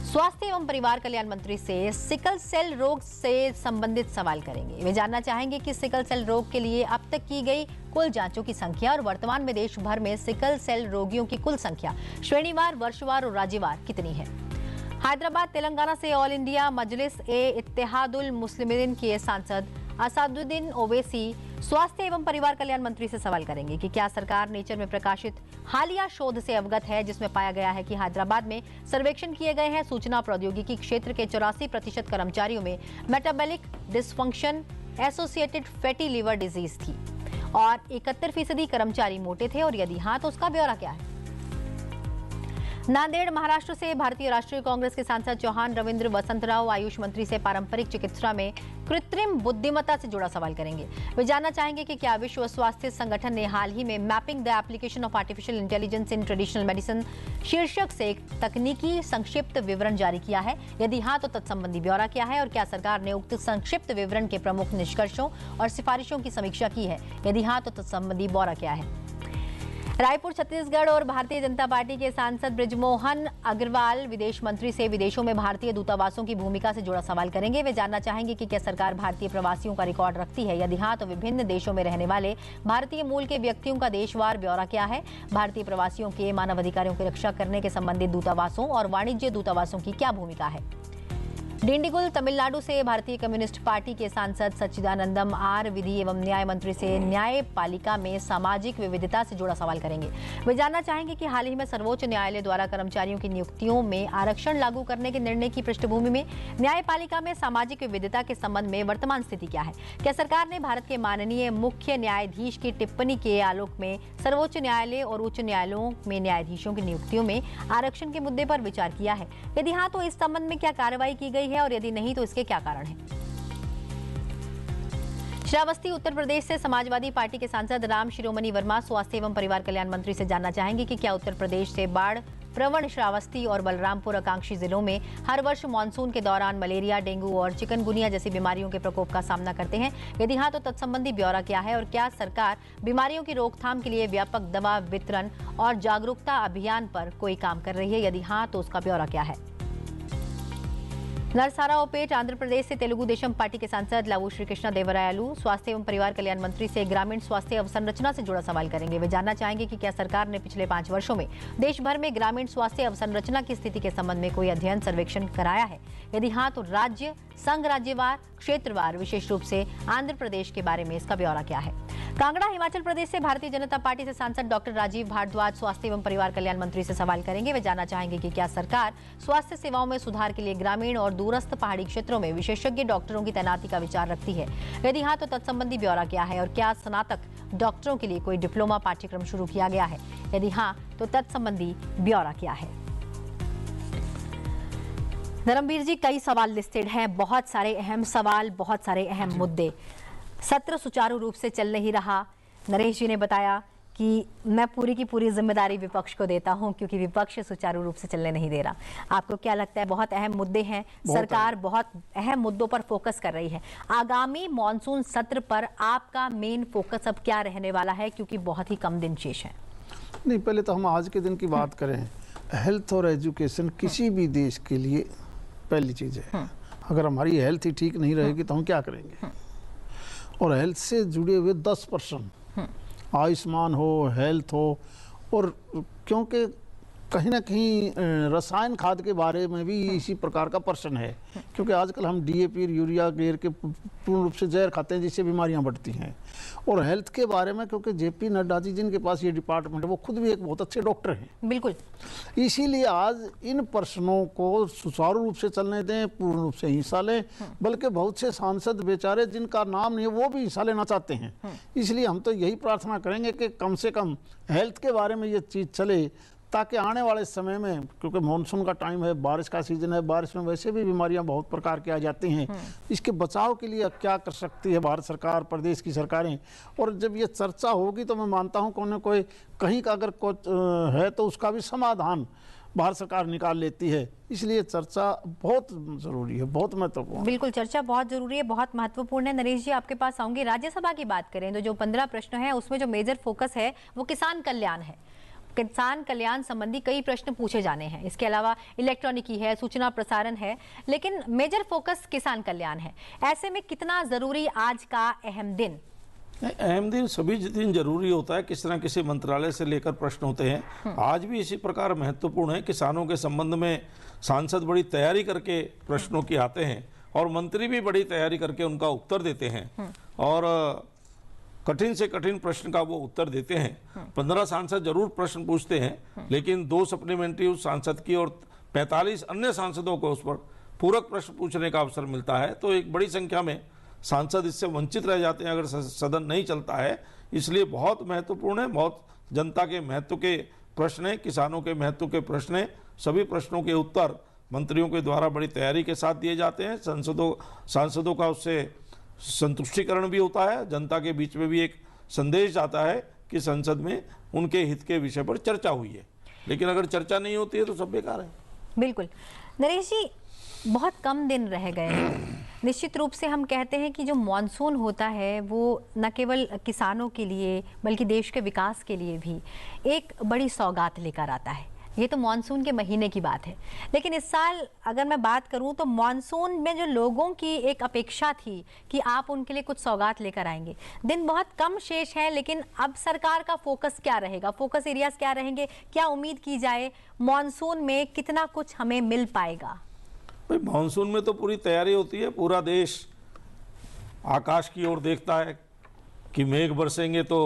[SPEAKER 2] स्वास्थ्य एवं परिवार कल्याण मंत्री से सिकल सेल रोग से संबंधित सवाल करेंगे। वे जानना चाहेंगे कि सिकल सेल रोग के लिए अब तक की गई कुल जांचों की संख्या और वर्तमान में देश भर में सिकल सेल रोगियों की कुल संख्या श्रेणीवार, वर्षवार और राज्यवार कितनी है। हैदराबाद तेलंगाना से ऑल इंडिया मजलिस ए इत्तेहादुल मुस्लिमीन के सांसद असदुद्दीन ओवैसी स्वास्थ्य एवं परिवार कल्याण मंत्री से सवाल करेंगे कि क्या सरकार नेचर में प्रकाशित हालिया शोध से अवगत है जिसमें पाया गया है कि हैदराबाद में सर्वेक्षण किए गए हैं सूचना प्रौद्योगिकी क्षेत्र के 84% कर्मचारियों में metabolic dysfunction associated fatty liver disease थी और 71% कर्मचारी मोटे थे और यदि हाँ तो उसका ब्यौरा क्या है। नांदेड़ महाराष्ट्र से भारतीय राष्ट्रीय कांग्रेस के सांसद चौहान रविंद्र वसंतराव आयुष मंत्री से पारंपरिक चिकित्सा में कृत्रिम बुद्धिमत्ता से जुड़ा सवाल करेंगे। वे जानना चाहेंगे कि क्या विश्व स्वास्थ्य संगठन ने हाल ही में mapping the application of artificial intelligence in traditional medicine शीर्षक से एक तकनीकी संक्षिप्त विवरण जारी किया है। यदि हाँ तो तत्संबंधी ब्यौरा क्या है और क्या सरकार ने उक्त संक्षिप्त विवरण के प्रमुख निष्कर्षों और सिफारिशों की समीक्षा की है। यदि हाँ तो तत्संबंधी ब्यौरा क्या है। रायपुर छत्तीसगढ़ और भारतीय जनता पार्टी के सांसद बृजमोहन अग्रवाल विदेश मंत्री से विदेशों में भारतीय दूतावासों की भूमिका से जुड़ा सवाल करेंगे। वे जानना चाहेंगे कि क्या सरकार भारतीय प्रवासियों का रिकॉर्ड रखती है। यदि हाँ तो विभिन्न देशों में रहने वाले भारतीय मूल के व्यक्तियों का देशवार ब्यौरा क्या है। भारतीय प्रवासियों के मानवाधिकारों की रक्षा करने के संबंधित दूतावासों और वाणिज्य दूतावासों की क्या भूमिका है। डिंडीगुल तमिलनाडु से भारतीय कम्युनिस्ट पार्टी के सांसद सच्चिदानंदम आर विधि एवं न्याय मंत्री से न्यायपालिका में सामाजिक विविधता से जुड़ा सवाल करेंगे। वे जानना चाहेंगे कि हाल ही में सर्वोच्च न्यायालय द्वारा कर्मचारियों की नियुक्तियों में आरक्षण लागू करने के निर्णय की पृष्ठभूमि में न्यायपालिका में सामाजिक विविधता के संबंध में वर्तमान स्थिति क्या है। क्या सरकार ने भारत के माननीय मुख्य न्यायाधीश की टिप्पणी के आलोक में सर्वोच्च न्यायालय और उच्च न्यायालयों में न्यायाधीशों की नियुक्तियों में आरक्षण के मुद्दे पर विचार किया है। यदि हाँ तो इस संबंध में क्या कार्रवाई की गई है और यदि नहीं तो इसके क्या कारण हैं। श्रावस्ती उत्तर प्रदेश से समाजवादी पार्टी के सांसद राम शिरोमणि वर्मा स्वास्थ्य एवं परिवार कल्याण मंत्री से जानना चाहेंगे कि क्या उत्तर प्रदेश से बाढ़ प्रवण श्रावस्ती और बलरामपुर आकांक्षी जिलों में हर वर्ष मानसून के दौरान मलेरिया, डेंगू और चिकनगुनिया जैसी बीमारियों के प्रकोप का सामना करते हैं। यदि हाँ तो तत्संबंधी ब्यौरा क्या है और क्या सरकार बीमारियों की रोकथाम के लिए व्यापक दवा वितरण और जागरूकता अभियान पर कोई काम कर रही है। यदि हाँ तो उसका ब्यौरा क्या है। नरसाराओपेट आंध्र प्रदेश से तेलुगु देशम पार्टी के सांसद लावू श्री कृष्णा देवरायलू स्वास्थ्य एवं परिवार कल्याण मंत्री से ग्रामीण स्वास्थ्य अवसंरचना से जुड़ा सवाल करेंगे। वे जानना चाहेंगे कि क्या सरकार ने पिछले 5 वर्षों में देश भर में ग्रामीण स्वास्थ्य अवसंरचना की स्थिति के संबंध में कोई अध्ययन सर्वेक्षण कराया है। यदि हाँ तो राज्य, संघ राज्यवार, क्षेत्रवार, विशेष रूप से आंध्र प्रदेश के बारे में इसका ब्यौरा क्या है। कांगड़ा हिमाचल प्रदेश से भारतीय जनता पार्टी से सांसद डॉक्टर राजीव भारद्वाज स्वास्थ्य एवं परिवार कल्याण मंत्री से सवाल करेंगे। वे जानना चाहेंगे कि क्या सरकार स्वास्थ्य सेवाओं में सुधार के लिए ग्रामीण और दूरस्थ पहाड़ी क्षेत्रों में विशेषज्ञ डॉक्टरों की तैनाती का विचार रखती है। यदि हाँ तो तत्संबंधी ब्यौरा क्या है और क्या स्नातक डॉक्टरों के लिए कोई डिप्लोमा पाठ्यक्रम शुरू किया गया है। यदि हाँ तो तत्संबंधी ब्यौरा क्या है। धर्मवीर जी, कई सवाल लिस्टेड हैं, बहुत सारे अहम सवाल, बहुत सारे अहम मुद्दे। सत्र सुचारू रूप से चल नहीं रहा। नरेश जी ने बताया कि मैं पूरी की पूरी जिम्मेदारी विपक्ष को देता हूं क्योंकि विपक्ष सुचारू रूप से चलने नहीं दे रहा। आपको क्या लगता है? बहुत अहम मुद्दे हैं, सरकार बहुत अहम मुद्दों पर फोकस कर रही है। आगामी मॉनसून सत्र पर आपका मेन फोकस अब क्या रहने वाला है, क्योंकि बहुत ही कम दिन शेष है?
[SPEAKER 3] नहीं, पहले तो हम आज के दिन की बात करें। हेल्थ और एजुकेशन किसी भी देश के लिए पहली चीज है। अगर हमारी हेल्थ ही ठीक नहीं रहेगी तो हम क्या करेंगे। और हेल्थ से जुड़े हुए 10% आयुष्मान हो, हेल्थ हो, और क्योंकि कहीं ना कहीं रसायन खाद के बारे में भी इसी प्रकार का प्रश्न है, क्योंकि आजकल हम डीएपी और यूरिया गेर के पूर्ण रूप से जहर खाते हैं जिससे बीमारियां बढ़ती हैं। और हेल्थ के बारे में क्योंकि जेपी नड्डा जी जिनके पास ये डिपार्टमेंट है वो खुद भी एक बहुत अच्छे डॉक्टर हैं।
[SPEAKER 2] बिल्कुल,
[SPEAKER 3] इसीलिए आज इन प्रश्नों को सुचारू रूप से चलने दें, पूर्ण रूप से हिस्सा लें। बल्कि बहुत से सांसद बेचारे जिनका नाम नहीं है वो भी हिस्सा लेना चाहते हैं। इसलिए हम तो यही प्रार्थना करेंगे कि कम से कम हेल्थ के बारे में ये चीज़ चले, ताकि आने वाले समय में, क्योंकि मानसून का टाइम है, बारिश का सीजन है, बारिश में वैसे भी बीमारियां बहुत प्रकार की आ जाती हैं, इसके बचाव के लिए क्या कर सकती है भारत सरकार, प्रदेश की सरकारें। और जब ये चर्चा होगी तो मैं मानता हूं कोई न कोई कहीं का अगर कुछ है तो उसका भी समाधान भारत सरकार निकाल लेती है। इसलिए चर्चा बहुत जरूरी है, बहुत महत्वपूर्ण।
[SPEAKER 2] बिल्कुल, चर्चा बहुत जरूरी है, बहुत महत्वपूर्ण है। नरेश जी, आपके पास आऊंगी। राज्यसभा की बात करें तो जो 15 प्रश्न है उसमें जो मेजर फोकस है वो किसान कल्याण है। किसान कल्याण संबंधी कई प्रश्न पूछे जाने हैं। इसके अलावा इलेक्ट्रॉनिकी है, सूचना प्रसारण है, लेकिन मेजर फोकस किसान कल्याण है। ऐसे में कितना जरूरी आज का अहम दिन?
[SPEAKER 1] अहम दिन सभी दिन जरूरी होता है, किसी न किसी मंत्रालय से लेकर प्रश्न होते हैं। आज भी इसी प्रकार महत्वपूर्ण है। किसानों के संबंध में सांसद बड़ी तैयारी करके प्रश्नों की आते हैं और मंत्री भी बड़ी तैयारी करके उनका उत्तर देते हैं और कठिन से कठिन प्रश्न का वो उत्तर देते हैं। 15 सांसद जरूर प्रश्न पूछते हैं, लेकिन 2 सप्लीमेंट्री उस सांसद की और 45 अन्य सांसदों को उस पर पूरक प्रश्न पूछने का अवसर मिलता है। तो एक बड़ी संख्या में सांसद इससे वंचित रह जाते हैं अगर सदन नहीं चलता है। इसलिए बहुत महत्वपूर्ण है, बहुत जनता के महत्व के प्रश्न है, किसानों के महत्व के प्रश्न है। सभी प्रश्नों के उत्तर मंत्रियों के द्वारा बड़ी तैयारी के साथ दिए जाते हैं। सांसदों का उससे संतुष्टिकरण भी होता है। जनता के बीच में भी एक संदेश आता है कि संसद में उनके हित के विषय पर चर्चा हुई है। लेकिन अगर चर्चा नहीं होती है तो सब बेकार है।
[SPEAKER 2] बिल्कुल। नरेश जी, बहुत कम दिन रह गए हैं। निश्चित रूप से हम कहते हैं कि जो मॉनसून होता है वो न केवल किसानों के लिए बल्कि देश के विकास के लिए भी एक बड़ी सौगात लेकर आता है। ये तो मॉनसून के महीने की बात है, लेकिन इस साल अगर मैं बात करूं तो मॉनसून में जो लोगों की एक अपेक्षा थी कि आप उनके लिए कुछ सौगात लेकर आएंगे, दिन बहुत कम शेष है, लेकिन अब सरकार का फोकस क्या रहेगा, फोकस एरियाज क्या रहेंगे, क्या उम्मीद की जाए मॉनसून में कितना कुछ हमें मिल पाएगा?
[SPEAKER 1] भाई मानसून में तो पूरी तैयारी होती है। पूरा देश आकाश की ओर देखता है कि मेघ बरसेंगे तो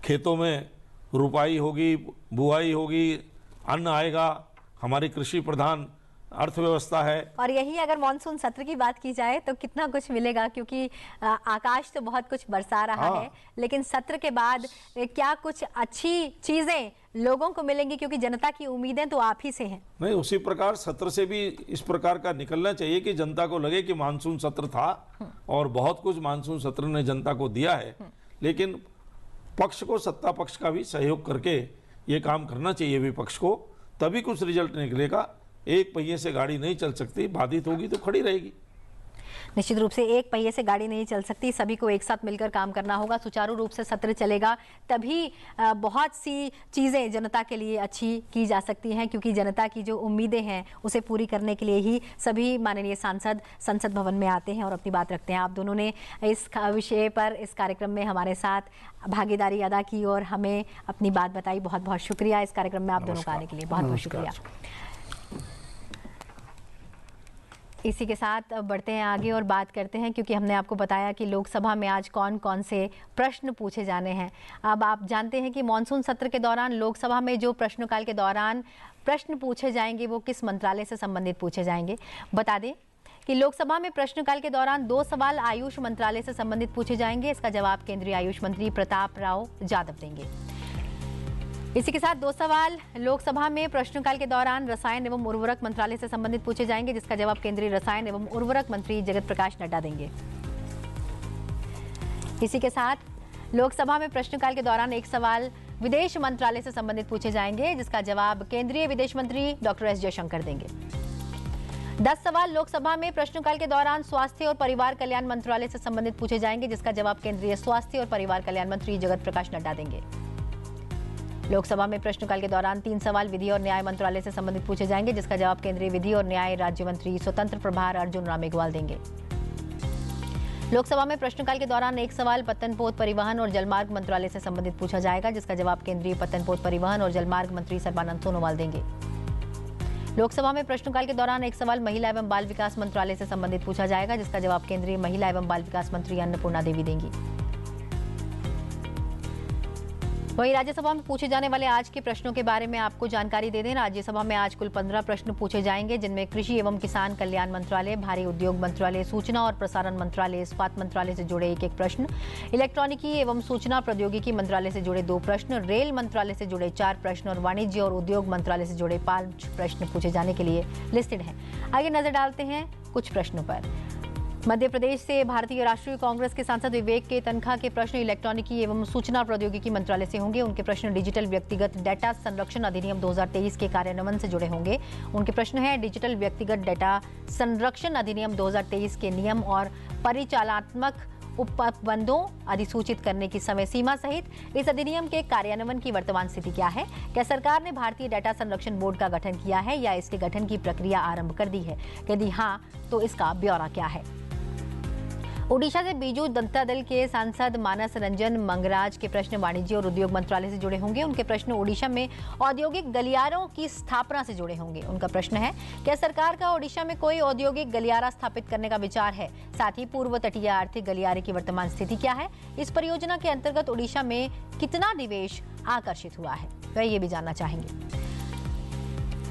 [SPEAKER 1] खेतों में रुपाई होगी, बुआई होगी, अन्न आएगा। हमारी कृषि प्रधान अर्थव्यवस्था है।
[SPEAKER 2] और यही अगर मॉनसून सत्र की बात की जाए तो कितना कुछ मिलेगा, क्योंकि आकाश तो बहुत कुछ बरसा रहा है, लेकिन सत्र के बाद क्या कुछ अच्छी चीजें लोगों को मिलेंगी, क्योंकि जनता की उम्मीदें तो आप ही से हैं।
[SPEAKER 1] नहीं, उसी प्रकार सत्र से भी इस प्रकार का निकलना चाहिए कि जनता को लगे कि मानसून सत्र था और बहुत कुछ मानसून सत्र ने जनता को दिया है। लेकिन पक्ष को, सत्ता पक्ष का भी सहयोग करके ये काम करना चाहिए विपक्ष को, तभी कुछ रिजल्ट निकलेगा। एक पहिए से गाड़ी नहीं चल सकती, बाधित होगी तो खड़ी रहेगी।
[SPEAKER 2] निश्चित रूप से एक पहिए से गाड़ी नहीं चल सकती, सभी को एक साथ मिलकर काम करना होगा। सुचारू रूप से सत्र चलेगा तभी बहुत सी चीज़ें जनता के लिए अच्छी की जा सकती हैं, क्योंकि जनता की जो उम्मीदें हैं उसे पूरी करने के लिए ही सभी माननीय सांसद संसद भवन में आते हैं और अपनी बात रखते हैं। आप दोनों ने इस विषय पर इस कार्यक्रम में हमारे साथ भागीदारी अदा की और हमें अपनी बात बताई। बहुत बहुत शुक्रिया इस कार्यक्रम में आप दोनों का आने के लिए, बहुत बहुत शुक्रिया। इसी के साथ बढ़ते हैं आगे और बात करते हैं, क्योंकि हमने आपको बताया कि लोकसभा में आज कौन कौन से प्रश्न पूछे जाने हैं। अब आप जानते हैं कि मॉनसून सत्र के दौरान लोकसभा में जो प्रश्नकाल के दौरान प्रश्न पूछे जाएंगे वो किस मंत्रालय से संबंधित पूछे जाएंगे। बता दें कि लोकसभा में प्रश्नकाल के दौरान 2 सवाल आयुष मंत्रालय से संबंधित पूछे जाएंगे। इसका जवाब केंद्रीय आयुष मंत्री प्रताप राव जाधव देंगे। इसी के साथ 2 सवाल लोकसभा में प्रश्नकाल के दौरान रसायन एवं उर्वरक मंत्रालय से संबंधित पूछे जाएंगे, जिसका जवाब केंद्रीय रसायन एवं उर्वरक मंत्री जगत प्रकाश नड्डा देंगे। इसी के साथ लोकसभा में प्रश्नकाल के दौरान 1 सवाल विदेश मंत्रालय से संबंधित पूछे जाएंगे, जिसका जवाब केंद्रीय विदेश मंत्री डॉक्टर एस जयशंकर देंगे। 10 सवाल लोकसभा में प्रश्नकाल के दौरान स्वास्थ्य और परिवार कल्याण मंत्रालय से संबंधित पूछे जाएंगे, जिसका जवाब केंद्रीय स्वास्थ्य और परिवार कल्याण मंत्री जगत प्रकाश नड्डा देंगे। लोकसभा में प्रश्नकाल के दौरान 3 सवाल विधि और न्याय मंत्रालय से संबंधित पूछे जाएंगे, जिसका जवाब केंद्रीय विधि और न्याय राज्य मंत्री स्वतंत्र प्रभार अर्जुन राम मेघवाल देंगे। लोकसभा में प्रश्नकाल के दौरान 1 सवाल पत्तन पोत परिवहन और जलमार्ग मंत्रालय से संबंधित पूछा जाएगा, जिसका जवाब केंद्रीय पत्तन पोत परिवहन और जलमार्ग मंत्री सर्बानंद सोनोवाल देंगे। लोकसभा में प्रश्नकाल के दौरान 1 सवाल महिला एवं बाल विकास मंत्रालय से संबंधित पूछा जाएगा, जिसका जवाब केंद्रीय महिला एवं बाल विकास मंत्री अन्नपूर्णा देवी देंगी। वहीं राज्यसभा में पूछे जाने वाले आज के प्रश्नों के बारे में आपको जानकारी दे दें। राज्यसभा में आज कुल 15 प्रश्न पूछे जाएंगे, जिनमें कृषि एवं किसान कल्याण मंत्रालय, भारी उद्योग मंत्रालय, सूचना और प्रसारण मंत्रालय, इस्पात मंत्रालय से जुड़े 1-1 प्रश्न, इलेक्ट्रॉनिकी एवं सूचना प्रौद्योगिकी मंत्रालय से जुड़े 2 प्रश्न, रेल मंत्रालय से जुड़े 4 प्रश्न और वाणिज्य और उद्योग मंत्रालय से जुड़े 5 प्रश्न पूछे जाने के लिए लिस्टेड हैं। आगे नजर डालते हैं कुछ प्रश्नों पर। मध्य प्रदेश से भारतीय राष्ट्रीय कांग्रेस के सांसद विवेक के तनखा के प्रश्न इलेक्ट्रॉनिकी एवं सूचना प्रौद्योगिकी मंत्रालय से होंगे। उनके प्रश्न डिजिटल व्यक्तिगत डेटा संरक्षण अधिनियम 2023 के कार्यान्वयन से जुड़े होंगे। उनके प्रश्न है डिजिटल व्यक्तिगत डेटा संरक्षण अधिनियम 2023 के नियम और परिचालनात्मक उपबंधों अधिसूचित करने की समय सीमा सहित इस अधिनियम के कार्यान्वयन की वर्तमान स्थिति क्या है। क्या सरकार ने भारतीय डेटा संरक्षण बोर्ड का गठन किया है या इसके गठन की प्रक्रिया आरंभ कर दी है? यदि हाँ, तो इसका ब्यौरा क्या है। ओडिशा से बीजू जनता दल के सांसद मानस रंजन मंगराज के प्रश्न वाणिज्य और उद्योग मंत्रालय से जुड़े होंगे। उनके प्रश्न ओडिशा में औद्योगिक गलियारों की स्थापना से जुड़े होंगे। उनका प्रश्न है क्या सरकार का ओडिशा में कोई औद्योगिक गलियारा स्थापित करने का विचार है? साथ ही पूर्व तटीय आर्थिक गलियारे की वर्तमान स्थिति क्या है? इस परियोजना के अंतर्गत ओडिशा में कितना निवेश आकर्षित हुआ है, वह ये भी जानना चाहेंगे।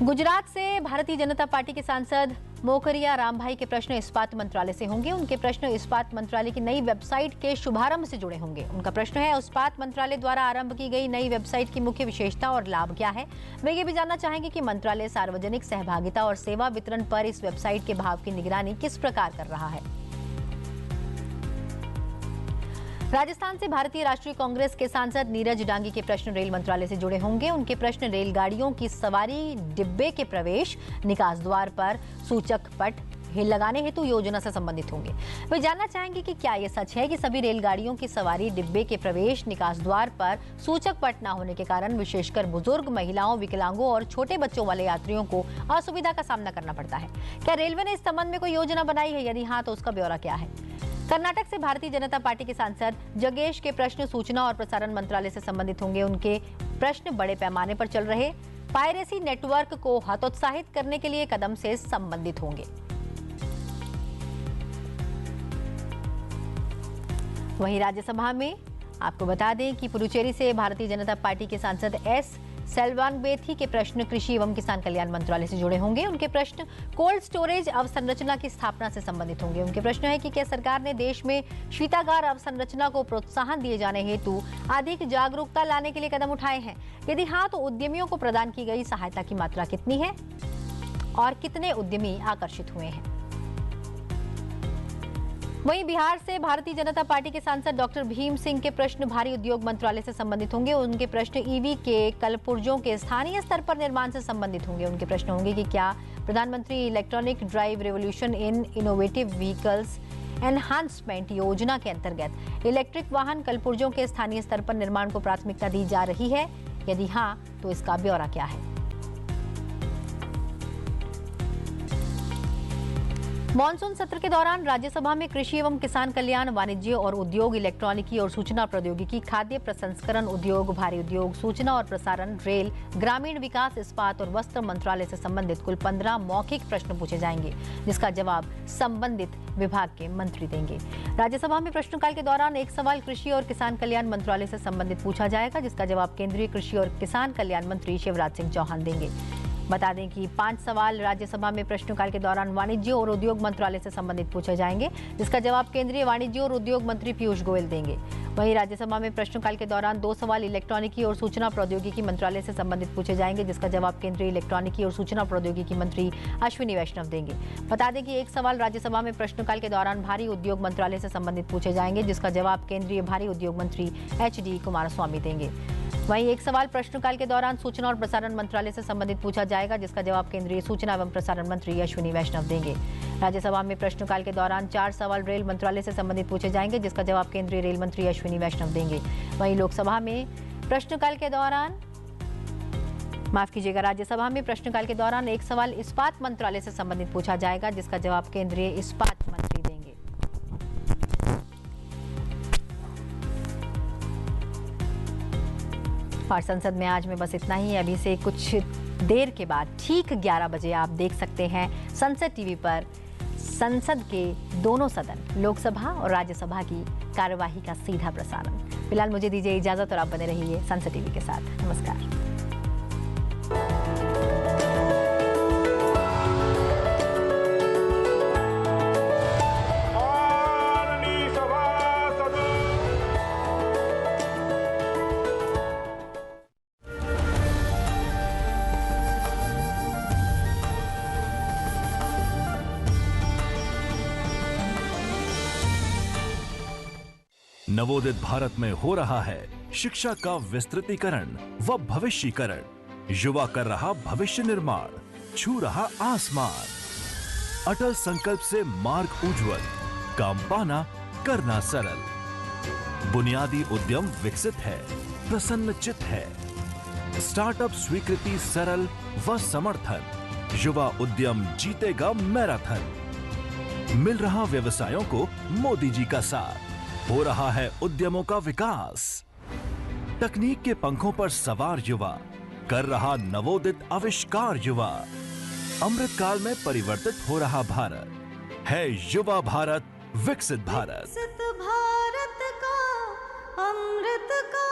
[SPEAKER 2] गुजरात से भारतीय जनता पार्टी के सांसद मोकरिया रामभाई के प्रश्न इस्पात मंत्रालय से होंगे। उनके प्रश्न इस्पात मंत्रालय की नई वेबसाइट के शुभारंभ से जुड़े होंगे। उनका प्रश्न है, इस्पात मंत्रालय द्वारा आरंभ की गई नई वेबसाइट की मुख्य विशेषता और लाभ क्या है। वे ये भी जानना चाहेंगे कि मंत्रालय सार्वजनिक सहभागिता और सेवा वितरण पर इस वेबसाइट के भाव की निगरानी किस प्रकार कर रहा है। राजस्थान से भारतीय राष्ट्रीय कांग्रेस के सांसद नीरज डांगी के प्रश्न रेल मंत्रालय से जुड़े होंगे। उनके प्रश्न रेलगाड़ियों की सवारी डिब्बे के प्रवेश निकास द्वार पर सूचक पट लगाने हेतु योजना से संबंधित होंगे। वे जानना चाहेंगे कि क्या यह सच है कि सभी रेलगाड़ियों की सवारी डिब्बे के प्रवेश निकास द्वार पर सूचक पट न होने के कारण विशेषकर बुजुर्ग, महिलाओं, विकलांगों और छोटे बच्चों वाले यात्रियों को असुविधा का सामना करना पड़ता है। क्या रेलवे ने इस संबंध में कोई योजना बनाई है? यदि हाँ, तो उसका ब्यौरा क्या है। कर्नाटक से भारतीय जनता पार्टी के सांसद जगेश के प्रश्न सूचना और प्रसारण मंत्रालय से संबंधित होंगे। उनके प्रश्न बड़े पैमाने पर चल रहे पायरेसी नेटवर्क को हतोत्साहित करने के लिए कदम से संबंधित होंगे। वहीं राज्यसभा में आपको बता दें कि पुडुचेरी से भारतीय जनता पार्टी के सांसद एस सेल्वानबेथी के प्रश्न कृषि एवं किसान कल्याण मंत्रालय से जुड़े होंगे। उनके प्रश्न कोल्ड स्टोरेज अवसंरचना की स्थापना से संबंधित होंगे। उनके प्रश्न है कि क्या सरकार ने देश में शीतागार अवसंरचना को प्रोत्साहन दिए जाने हेतु अधिक जागरूकता लाने के लिए कदम उठाए हैं। यदि हाँ, तो उद्यमियों को प्रदान की गई सहायता की मात्रा कितनी है और कितने उद्यमी आकर्षित हुए हैं। वहीं बिहार से भारतीय जनता पार्टी के सांसद डॉक्टर भीम सिंह के प्रश्न भारी उद्योग मंत्रालय से संबंधित होंगे। उनके प्रश्न ईवी के कलपुर्जों के स्थानीय स्तर पर निर्माण से संबंधित होंगे। उनके प्रश्न होंगे कि क्या प्रधानमंत्री electronic drive revolution in innovative vehicles enhancement योजना के अंतर्गत इलेक्ट्रिक वाहन कलपुर्जों के स्थानीय स्तर पर निर्माण को प्राथमिकता दी जा रही है। यदि हाँ, तो इसका ब्यौरा क्या है। मॉनसून सत्र के दौरान राज्यसभा में कृषि एवं किसान कल्याण, वाणिज्य और उद्योग, इलेक्ट्रॉनिकी और सूचना प्रौद्योगिकी, खाद्य प्रसंस्करण उद्योग, भारी उद्योग, सूचना और प्रसारण, रेल, ग्रामीण विकास, इस्पात और वस्त्र मंत्रालय से संबंधित कुल 15 मौखिक प्रश्न पूछे जाएंगे, जिसका जवाब संबंधित विभाग के मंत्री देंगे। राज्यसभा में प्रश्नकाल के दौरान एक सवाल कृषि और किसान कल्याण मंत्रालय से संबंधित पूछा जाएगा, जिसका जवाब केंद्रीय कृषि और किसान कल्याण मंत्री शिवराज सिंह चौहान देंगे। बता दें कि 5 सवाल राज्यसभा में प्रश्नकाल के दौरान वाणिज्य और उद्योग मंत्रालय से संबंधित पूछे जाएंगे, जिसका जवाब केंद्रीय वाणिज्य और उद्योग मंत्री पीयूष गोयल देंगे। वहीं राज्यसभा में प्रश्नकाल के दौरान 2 सवाल इलेक्ट्रॉनिकी और सूचना प्रौद्योगिकी मंत्रालय से संबंधित पूछे जाएंगे, जिसका जवाब केंद्रीय इलेक्ट्रॉनिकी और सूचना प्रौद्योगिकी मंत्री अश्विनी वैष्णव देंगे। बता दें कि 1 सवाल राज्यसभा में प्रश्नकाल के दौरान भारी उद्योग मंत्रालय से संबंधित पूछे जाएंगे, जिसका जवाब केंद्रीय भारी उद्योग मंत्री HD कुमारस्वामी देंगे। वहीं 1 सवाल प्रश्नकाल के दौरान सूचना और प्रसारण मंत्रालय से संबंधित पूछा जाएगा, जिसका जवाब केंद्रीय सूचना एवं प्रसारण मंत्री अश्विनी वैष्णव देंगे। राज्यसभा में प्रश्नकाल के दौरान 4 सवाल रेल मंत्रालय से संबंधित पूछे जाएंगे, जिसका जवाब केंद्रीय रेल मंत्री अश्विनी वैष्णव देंगे। वहीं लोकसभा में प्रश्नकाल के दौरान राज्यसभा में प्रश्नकाल के दौरान 1 सवाल इस्पात मंत्रालय से संबंधित पूछा जाएगा, जिसका जवाब केंद्रीय इस्पात मंत्री देंगे। और संसद में आज में बस इतना ही। अभी से कुछ देर के बाद ठीक 11 बजे आप देख सकते हैं संसद टीवी पर संसद के दोनों सदन, लोकसभा और राज्यसभा की कार्यवाही का सीधा प्रसारण। फिलहाल मुझे दीजिए इजाजत और आप बने रहिए संसद टीवी के साथ। नमस्कार।
[SPEAKER 7] नवोदित भारत में हो रहा है शिक्षा का विस्तृतीकरण व भविष्यीकरण। युवा कर रहा भविष्य निर्माण, छू रहा आसमान। अटल संकल्प से मार्ग उज्जवल, काम पाना करना सरल। बुनियादी उद्यम विकसित है, प्रसन्न चित है। स्टार्टअप स्वीकृति सरल व समर्थन। युवा उद्यम जीतेगा मैराथन। मिल रहा व्यवसायों को मोदी जी का साथ। हो रहा है उद्यमों का विकास। तकनीक के पंखों पर सवार युवा कर रहा नवोदित आविष्कार। युवा अमृतकाल में परिवर्तित हो रहा भारत है युवा भारत, विकसित भारत।
[SPEAKER 8] विकसित भारत का अमृतकाल।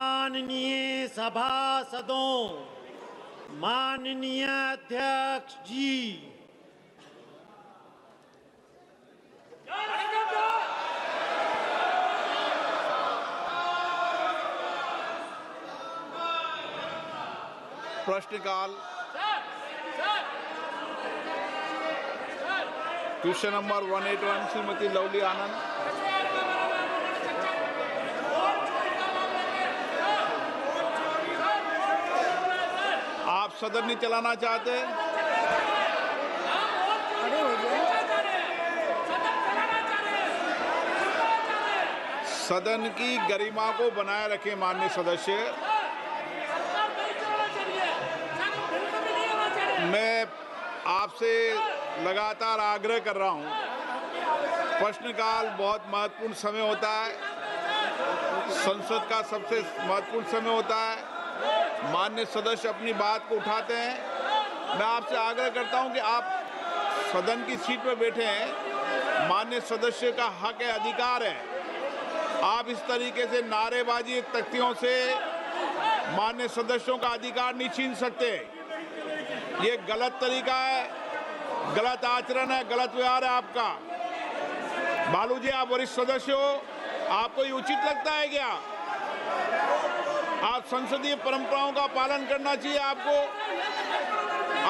[SPEAKER 9] माननीय सभासदों, माननीय अध्यक्ष जी,
[SPEAKER 10] प्रश्नकाल क्वेश्चन नंबर 181 श्रीमती लवली आनंद। आप सदन नहीं चलाना चाहते? सदन की गरिमा को बनाए रखें माननीय सदस्य। मैं आपसे लगातार आग्रह कर रहा हूं, प्रश्नकाल बहुत महत्वपूर्ण समय होता है, संसद का सबसे महत्वपूर्ण समय होता है। माननीय सदस्य अपनी बात को उठाते हैं। मैं आपसे आग्रह करता हूं कि आप सदन की सीट पर बैठे हैं, माननीय सदस्य का हक है, अधिकार है। आप इस तरीके से नारेबाजी तख्तियों से माननीय सदस्यों का अधिकार नहीं छीन सकते। ये गलत तरीका है, गलत आचरण है, गलत व्यवहार है आपका। बालू जी, आप वरिष्ठ सदस्य हो, आपको ये उचित लगता है क्या? आप संसदीय परंपराओं का पालन करना चाहिए आपको।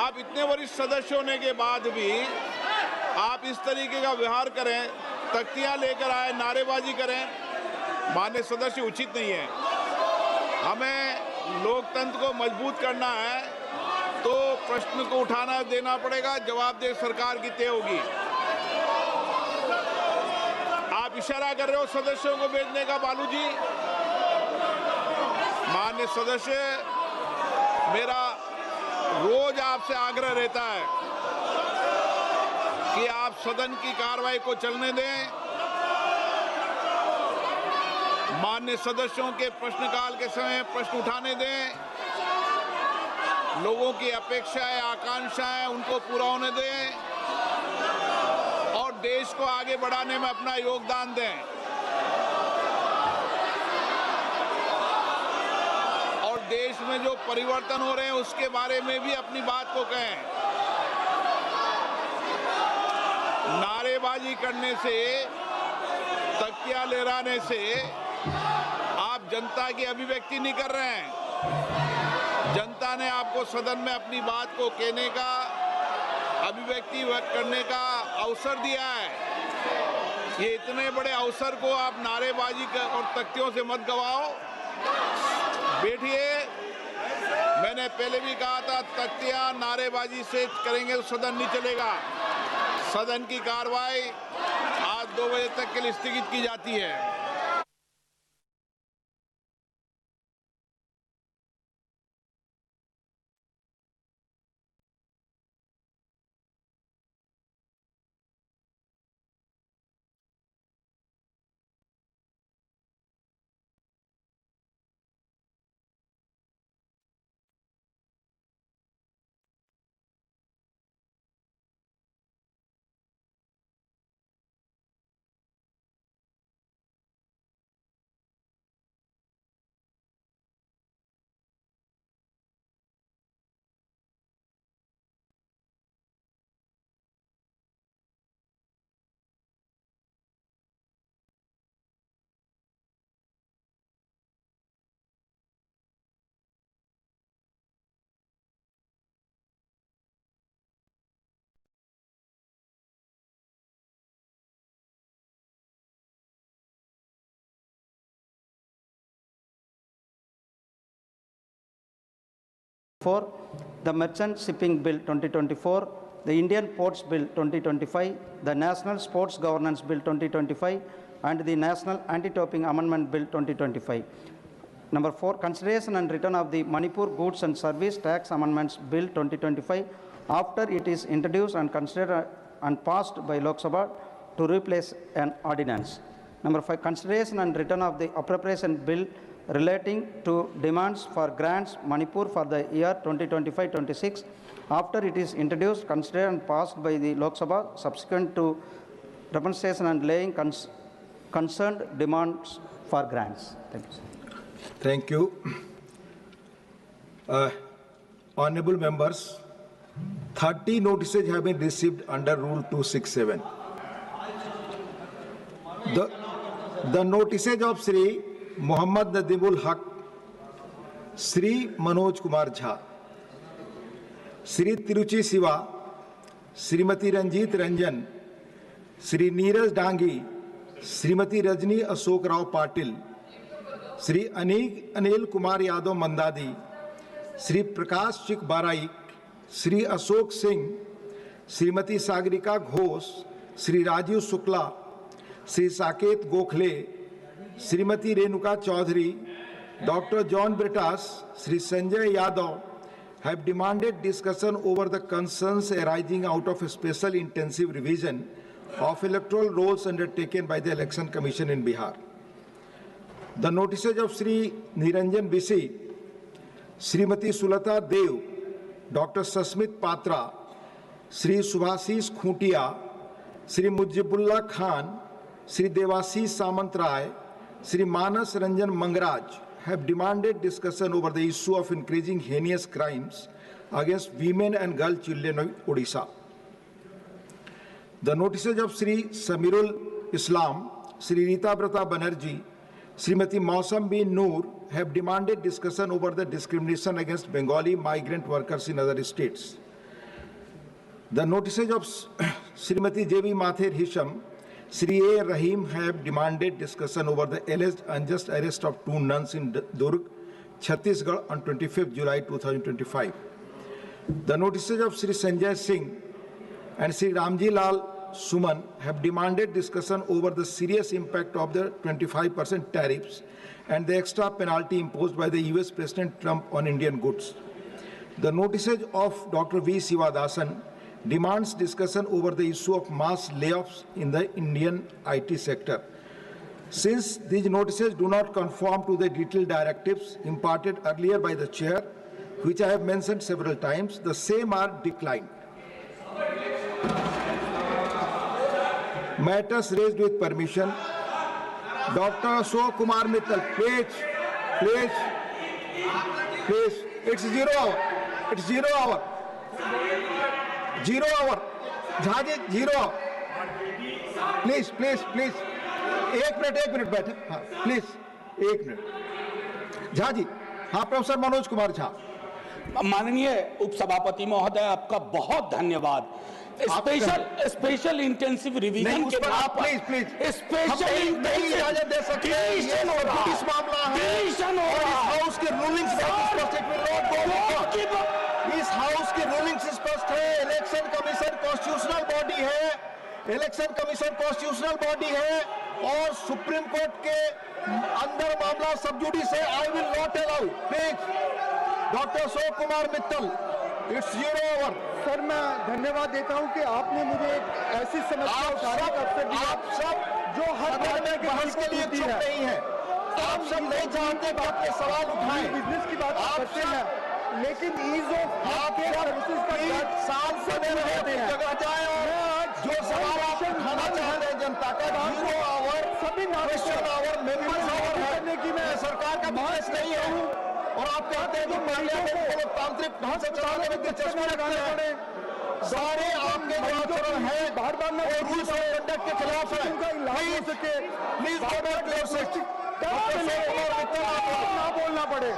[SPEAKER 10] आप इतने वरिष्ठ सदस्य होने के बाद भी आप इस तरीके का व्यवहार करें, तख्तियां लेकर आए, नारेबाजी करें, माननीय सदस्य, उचित नहीं है। हमें लोकतंत्र को मजबूत करना है तो प्रश्न को उठाना देना पड़ेगा, जवाबदेह सरकार की तय होगी। आप इशारा कर रहे हो सदस्यों को भेजने का, बालू जी। माननीय सदस्य, मेरा रोज आपसे आग्रह रहता है कि आप सदन की कार्रवाई को चलने दें। माननीय सदस्यों के प्रश्नकाल के समय प्रश्न उठाने दें। लोगों की अपेक्षाएं, आकांक्षाएं, उनको पूरा होने दें और देश को आगे बढ़ाने में अपना योगदान दें। और देश में जो परिवर्तन हो रहे हैं उसके बारे में भी अपनी बात को कहें। नारेबाजी करने से, तख्तियां लहराने से आप जनता की अभिव्यक्ति नहीं कर रहे हैं। जनता ने आपको सदन में अपनी बात को कहने का, अभिव्यक्ति व्यक्त करने का अवसर दिया है। ये इतने बड़े अवसर को आप नारेबाजी और तख्तियों से मत गवाओ। बैठिए। मैंने पहले भी कहा था, तख्तियां नारेबाजी से करेंगे तो सदन नहीं चलेगा। सदन की कार्रवाई आज 2 बजे तक के लिए स्थगित की जाती है।
[SPEAKER 11] The Merchant Shipping Bill 2024, the Indian Ports Bill 2025, the National Sports Governance Bill 2025, and the National Anti-Doping Amendment Bill 2025. Number 4, consideration and return of the Manipur Goods and Service Tax Amendments Bill 2025 after it is introduced and considered and passed by Lok Sabha to replace an ordinance. Number 5, consideration and return of the Appropriation Bill relating to demands for grants Manipur for the year 2025-26 after it is introduced, considered and passed by the Lok Sabha subsequent to demonstration and laying concerned demands for grants. Thank you, sir.
[SPEAKER 12] Thank you. Honorable members, 30 notices have been received under Rule 267. The notices of Sri Muhammad Nadimul Haq, Sri Manoj Kumar Jha, Sri Tiruchi Siva, Srimati Ranjit Ranjan, Sri Neeraj Dangi, Srimati Rajni Ashok Rao Patil, Sri Anil Kumar Yadav Mandadi, Sri Prakash Chik Baraik, Sri Ashok Singh, Srimati Sagarika Ghosh, Sri Rajiv Shukla, Sri Saket Gokhale, Srimati Renuka Chaudhary, Dr. John Britas, Sri Sanjay Yadav have demanded discussion over the concerns arising out of a special intensive revision of electoral rolls undertaken by the Election Commission in Bihar. The notices of Sri Niranjan Bisi, Srimati Sulata Dev, Dr. Sasmit Patra, Sri Subhasis Khuntia, Sri Mujibullah Khan, Sri Devashish Samant Rai, Sri Manas Ranjan Mangaraj have demanded discussion over the issue of increasing heinous crimes against women and girl children of Odisha. The notices of Sri Samirul Islam, Sri Rita Brata Banerjee, Srimati Mausam bin Noor have demanded discussion over the discrimination against Bengali migrant workers in other states. The notices of Srimati J.V. Mathur Hisham, Sri A. Rahim have demanded discussion over the alleged unjust arrest of 2 nuns in Durg, Chhattisgarh on 25th July 2025. The notices of Sri Sanjay Singh and Sri Ramji Lal Suman have demanded discussion over the serious impact of the 25% tariffs and the extra penalty imposed by the US President Trump on Indian goods. The notices of Dr. V. Sivadasan demands discussion over the issue of mass layoffs in the Indian IT sector. Since these notices do not conform to the detailed directives imparted earlier by the chair, which I have mentioned several times, the same are declined. Matters raised with permission. Dr. Ashok Kumar Mittal, please. It's 0 hour. It's 0 hour. 0 hour. Jhaji, 0. Please. 1 minute बैठे. Please, 1 minute. Jhaji, हाँ professor Manoj Kumar Jha.
[SPEAKER 13] माननीय उपसभापति महोदय, आपका बहुत धन्यवाद. Special intensive revision के नाम पर स्पेशल
[SPEAKER 12] इजाजत दे सकते हैं. ये पुलिस मामला है. इस हाउस के रूलिंग्स इस हाउस की रूलिंग्स स्पष्ट है. इलेक्शन कमीशन कॉन्स्टिट्यूशनल बॉडी है. इलेक्शन कमीशन कॉन्स्टिट्यूशनल बॉडी है और सुप्रीम कोर्ट के अंदर मामला सब जुडिस है. I will not allow. Please doctor Ashok Kumar Mittal, it's 0 hour.
[SPEAKER 14] Sir, मैं धन्यवाद देता हूं कि आपने मुझे एक ऐसी समस्या उठाने का अवसर दिया. आप सब जो हर बहस के लिए चुप नहीं है. आप सब नहीं चाहते कि आपके सवाल उठाएं. बिजनेस की बात करते हैं, लेकिन ईज ऑफ आपके सर्विसेज का साल से दे रहे थे जगह जाए और जो सवाल आप उठाना चाहते हैं जनता का 0 आवर सभी क्वेश्चन आवर मेंबर्स आवर करने की मैं सरकार का बहस नहीं है. और आप कहते हैं कि मीडिया को लोकतांत्रिक ढंग से चलाने में दिलचस्पी लगाने पड़े. सारे आपके जो आचरण है और रूल्स ऑफ कंडक्ट के खिलाफ है. प्लीज ना बोलना पड़े.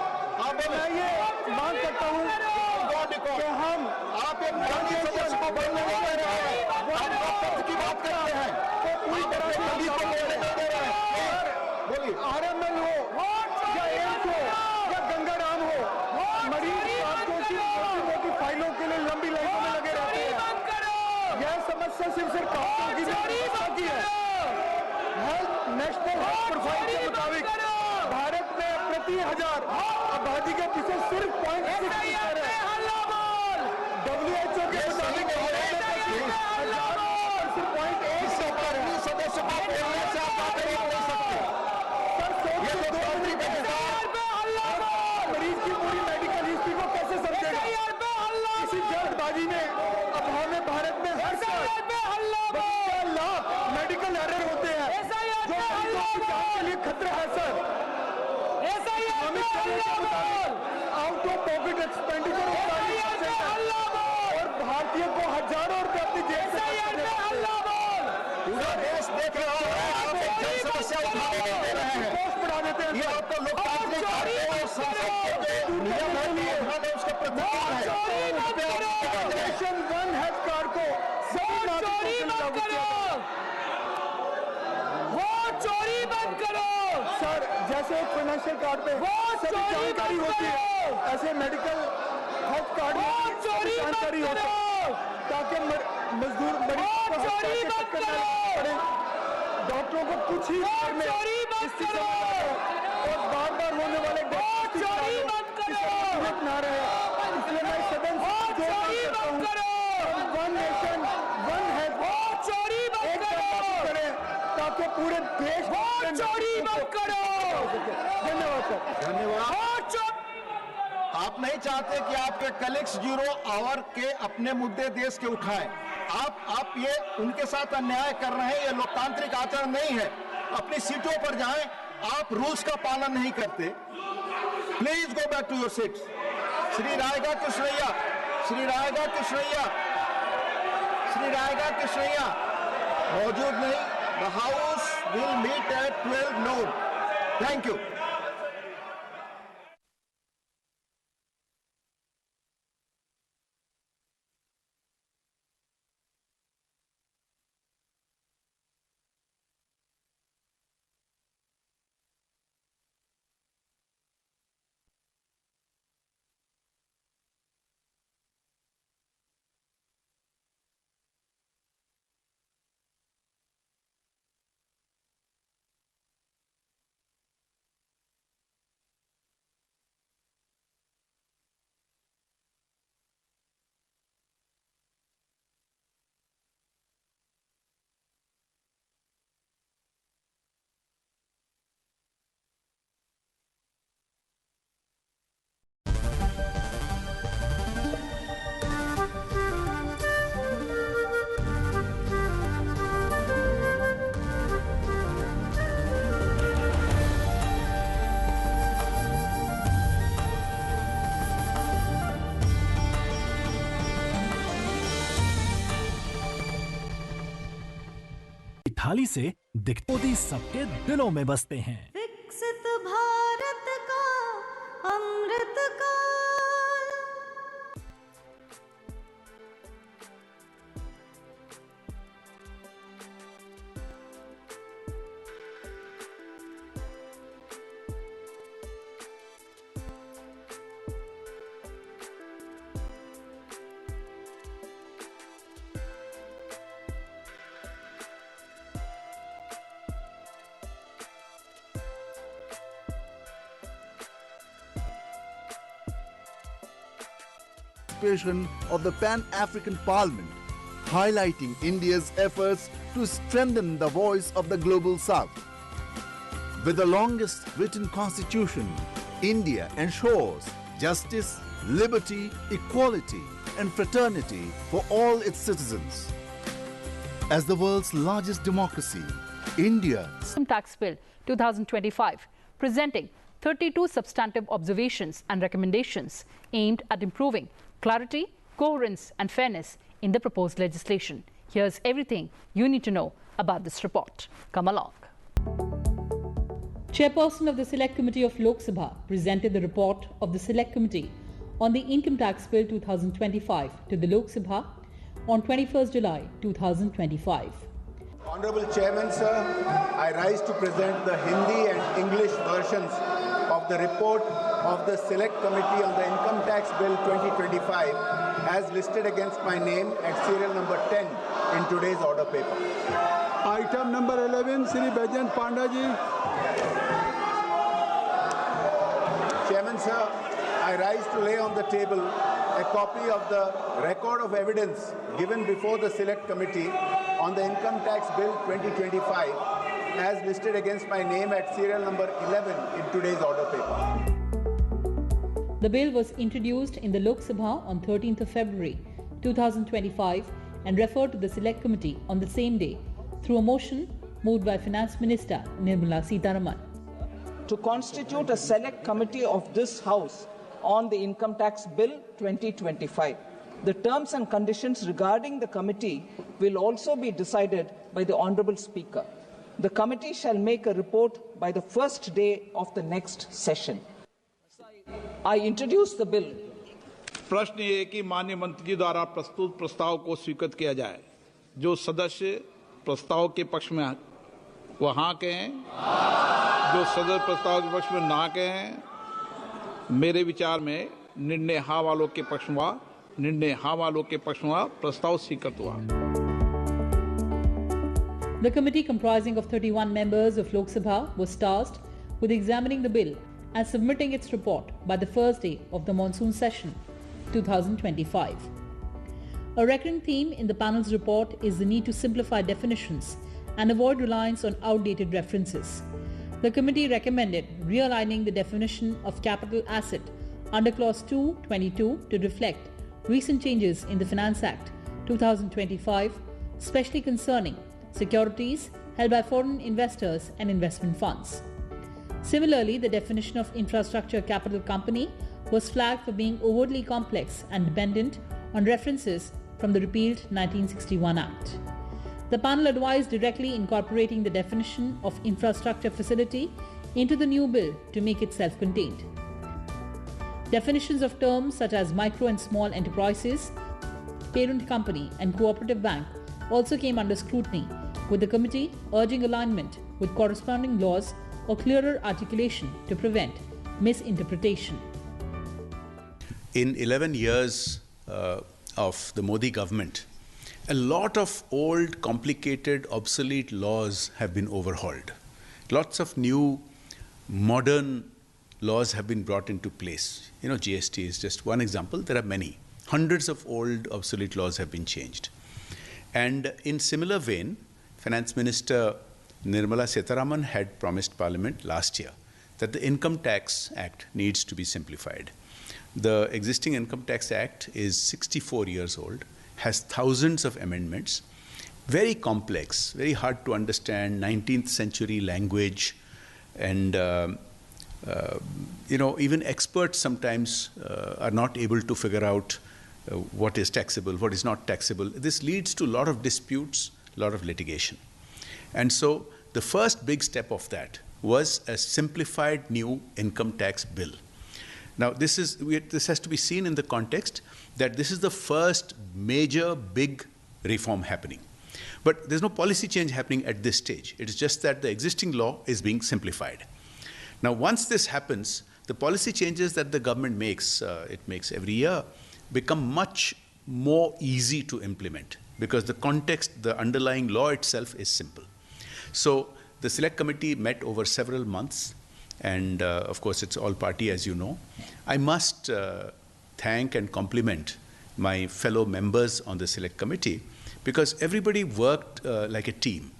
[SPEAKER 14] अब मैं ये मांग करता हूँ कि हम आप एक सदस्य को बोलने नहीं दे रहे हैं. आप की बात करते हैं तो पूरी तरह से बोलने नहीं दे रहे हैं. बोलिए, RML हो या एम्स हो या गंगाराम हो, मरीज आपको की फाइलों के लिए लंबी लाइनों में लगे रहते हैं. यह समस्या सिर्फ डॉक्टर की की है. हेल्थ नेशनल हेल्थ प्रोफाइल के मुताबिक भारत में प्रति 1000 आबादी के पीछे सिर्फ 0.6 है. WHO के मुताबिक सिर्फ 0.1 सदस्य को बोलने से आप बात नहीं कर सकते. मरीज की पूरी मेडिकल हिस्ट्री को कैसे समझेगा? इसी जल्दबाजी में अब हमें भारत में हर साल 12 लाख मेडिकल एरर होते हैं जो मरीजों की जान के लिए खतरा है. सर, इस्लामिक शरीयत के मुताबिक आउट ऑफ पॉकेट एक्सपेंडिचर और भारतीय को हजारों रुपए अपनी जेब से
[SPEAKER 15] पूरा देश देख रहा है, आप एक जन समस्या उठाने नहीं दे रहे हैं।
[SPEAKER 14] पोस्ट बढ़ा देते हैं।
[SPEAKER 15] ये आपका लोकतांत्रिक हक है और संसद के जो नियम है वो उठाने उसका प्रतिकार है।
[SPEAKER 14] जनरेशन 1 हेल्थ कार्ड को सभी नागरिकों के लिए
[SPEAKER 15] चोरी बंद करो
[SPEAKER 14] सर, जैसे एक फाइनेंशियल कार्ड पे सभी जानकारी होती है, ऐसे मेडिकल हेल्थ कार्ड में सभी जानकारी होती है, ताकि मजदूर मरीज को चोरी बंद करो, डॉक्टरों को कुछ ही देर में इसकी और बार-बार होने वाले चोरी बंद करो ना रहे। इसलिए मैं सदन से चोरी बंद करो, वन नेशन वन हेल्थ चोरी बंद करें ताकि पूरे देश चोरी मत करो। धन्यवाद सर।
[SPEAKER 15] धन्यवाद। आप नहीं चाहते कि आपके कलीग्स जीरो आवर के अपने मुद्दे देश के उठाएं। आप ये उनके साथ अन्याय कर रहे हैं, ये लोकतांत्रिक आचरण नहीं है। अपनी सीटों पर जाएं, आप रूल्स का पालन नहीं करते। Please go back to your seats. Shri Rayaga Krishnaiah, Shri Rayaga Krishnaiah, Shri Rayaga Krishnaiah मौजूद नहीं। The House will meet at 12 noon. Thank you.
[SPEAKER 7] थाली से दिखते मोदी सबके दिलों में बसते हैं।
[SPEAKER 8] विकसित भारत का अमृत काल।
[SPEAKER 16] Of the Pan-African Parliament, highlighting India's efforts to strengthen the voice of the global South. With the longest written constitution, India ensures justice, liberty, equality, and fraternity for all its citizens. As the world's largest democracy, India.
[SPEAKER 17] Income Tax Bill 2025, presenting 32 substantive observations and recommendations aimed at improving clarity, coherence and fairness in the proposed legislation. Here's everything you need to know about this report. Come along.
[SPEAKER 18] Chairperson of the Select Committee of Lok Sabha presented the report of the Select Committee on the Income Tax Bill 2025 to the Lok Sabha on 21st July 2025.
[SPEAKER 19] Honorable Chairman, sir, I rise to present the Hindi and English versions of the report of the Select Committee on the Income Tax Bill 2025 as listed against my name at serial number 10 in today's order paper.
[SPEAKER 14] Item number 11, Shri Baijent Panda ji.
[SPEAKER 19] Chairman, sir, I rise to lay on the table a copy of the record of evidence given before the Select Committee on the Income Tax Bill 2025 as listed against my name at serial number 11 in today's order paper.
[SPEAKER 18] The bill was introduced in the Lok Sabha on 13th of February 2025 and referred to the Select Committee on the same day through a motion moved by Finance Minister Nirmala Sitharaman.
[SPEAKER 20] to constitute a select committee of this House on the Income Tax Bill 2025. The terms and conditions regarding the committee will also be decided by the Honourable Speaker. The committee shall make a report by the first day of the next session. I introduce the bill.
[SPEAKER 10] प्रश्न ये है कि माननीय मंत्री जी द्वारा प्रस्तुत प्रस्ताव को स्वीकृत किया जाए। जो सदस्य प्रस्ताव के पक्ष में वो हाँ कहें, जो सदस्य प्रस्ताव के पक्ष में ना कहें। मेरे विचार में निर्णय हाँ वालों के पक्ष में, निर्णय हाँ वालों के पक्ष में प्रस्ताव स्वीकृत हुआ।
[SPEAKER 18] The committee, comprising of 31 members of Lok Sabha, was tasked with examining the bill and submitting its report by the first day of the monsoon session 2025. A recurring theme in the panel's report is the need to simplify definitions and avoid reliance on outdated references. The committee recommended realigning the definition of capital asset under Clause 222 to reflect recent changes in the Finance Act 2025, especially concerning securities held by foreign investors and investment funds. Similarly, the definition of infrastructure capital company was flagged for being overtly complex and dependent on references from the repealed 1961 Act. The panel advised directly incorporating the definition of infrastructure facility into the new bill to make it self-contained. Definitions of terms such as micro and small enterprises, parent company and cooperative bank also came under scrutiny, with the committee urging alignment with corresponding laws or clearer articulation to prevent misinterpretation.
[SPEAKER 21] In 11 years of the Modi government, a lot of old, complicated, obsolete laws have been overhauled. Lots of new, modern laws have been brought into place. You know, GST is just one example. There are many. Hundreds of old, obsolete laws have been changed. And in similar vein, Finance Minister Nirmala Sitharaman had promised Parliament last year that the Income Tax Act needs to be simplified. The existing Income Tax Act is 64 years old, has thousands of amendments, very complex, very hard to understand, 19th century language, and you know, even experts sometimes are not able to figure out what is taxable, what is not taxable. This leads to a lot of disputes, a lot of litigation. And so the first big step of that was a simplified new income tax bill. Now, this has to be seen in the context that this is the first major big reform happening. But there's no policy change happening at this stage. It is just that the existing law is being simplified. Now, once this happens, the policy changes that the government makes, it makes every year, become much more easy to implement because the context, the underlying law itself is simple. So the Select Committee met over several months, and of course it's all party, as you know. I must thank and compliment my fellow members on the Select Committee because everybody worked like a team,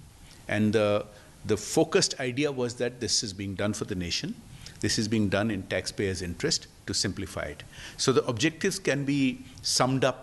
[SPEAKER 21] and the focused idea was that this is being done for the nation. This is being done in taxpayers' interest to simplify it. So the objectives can be summed up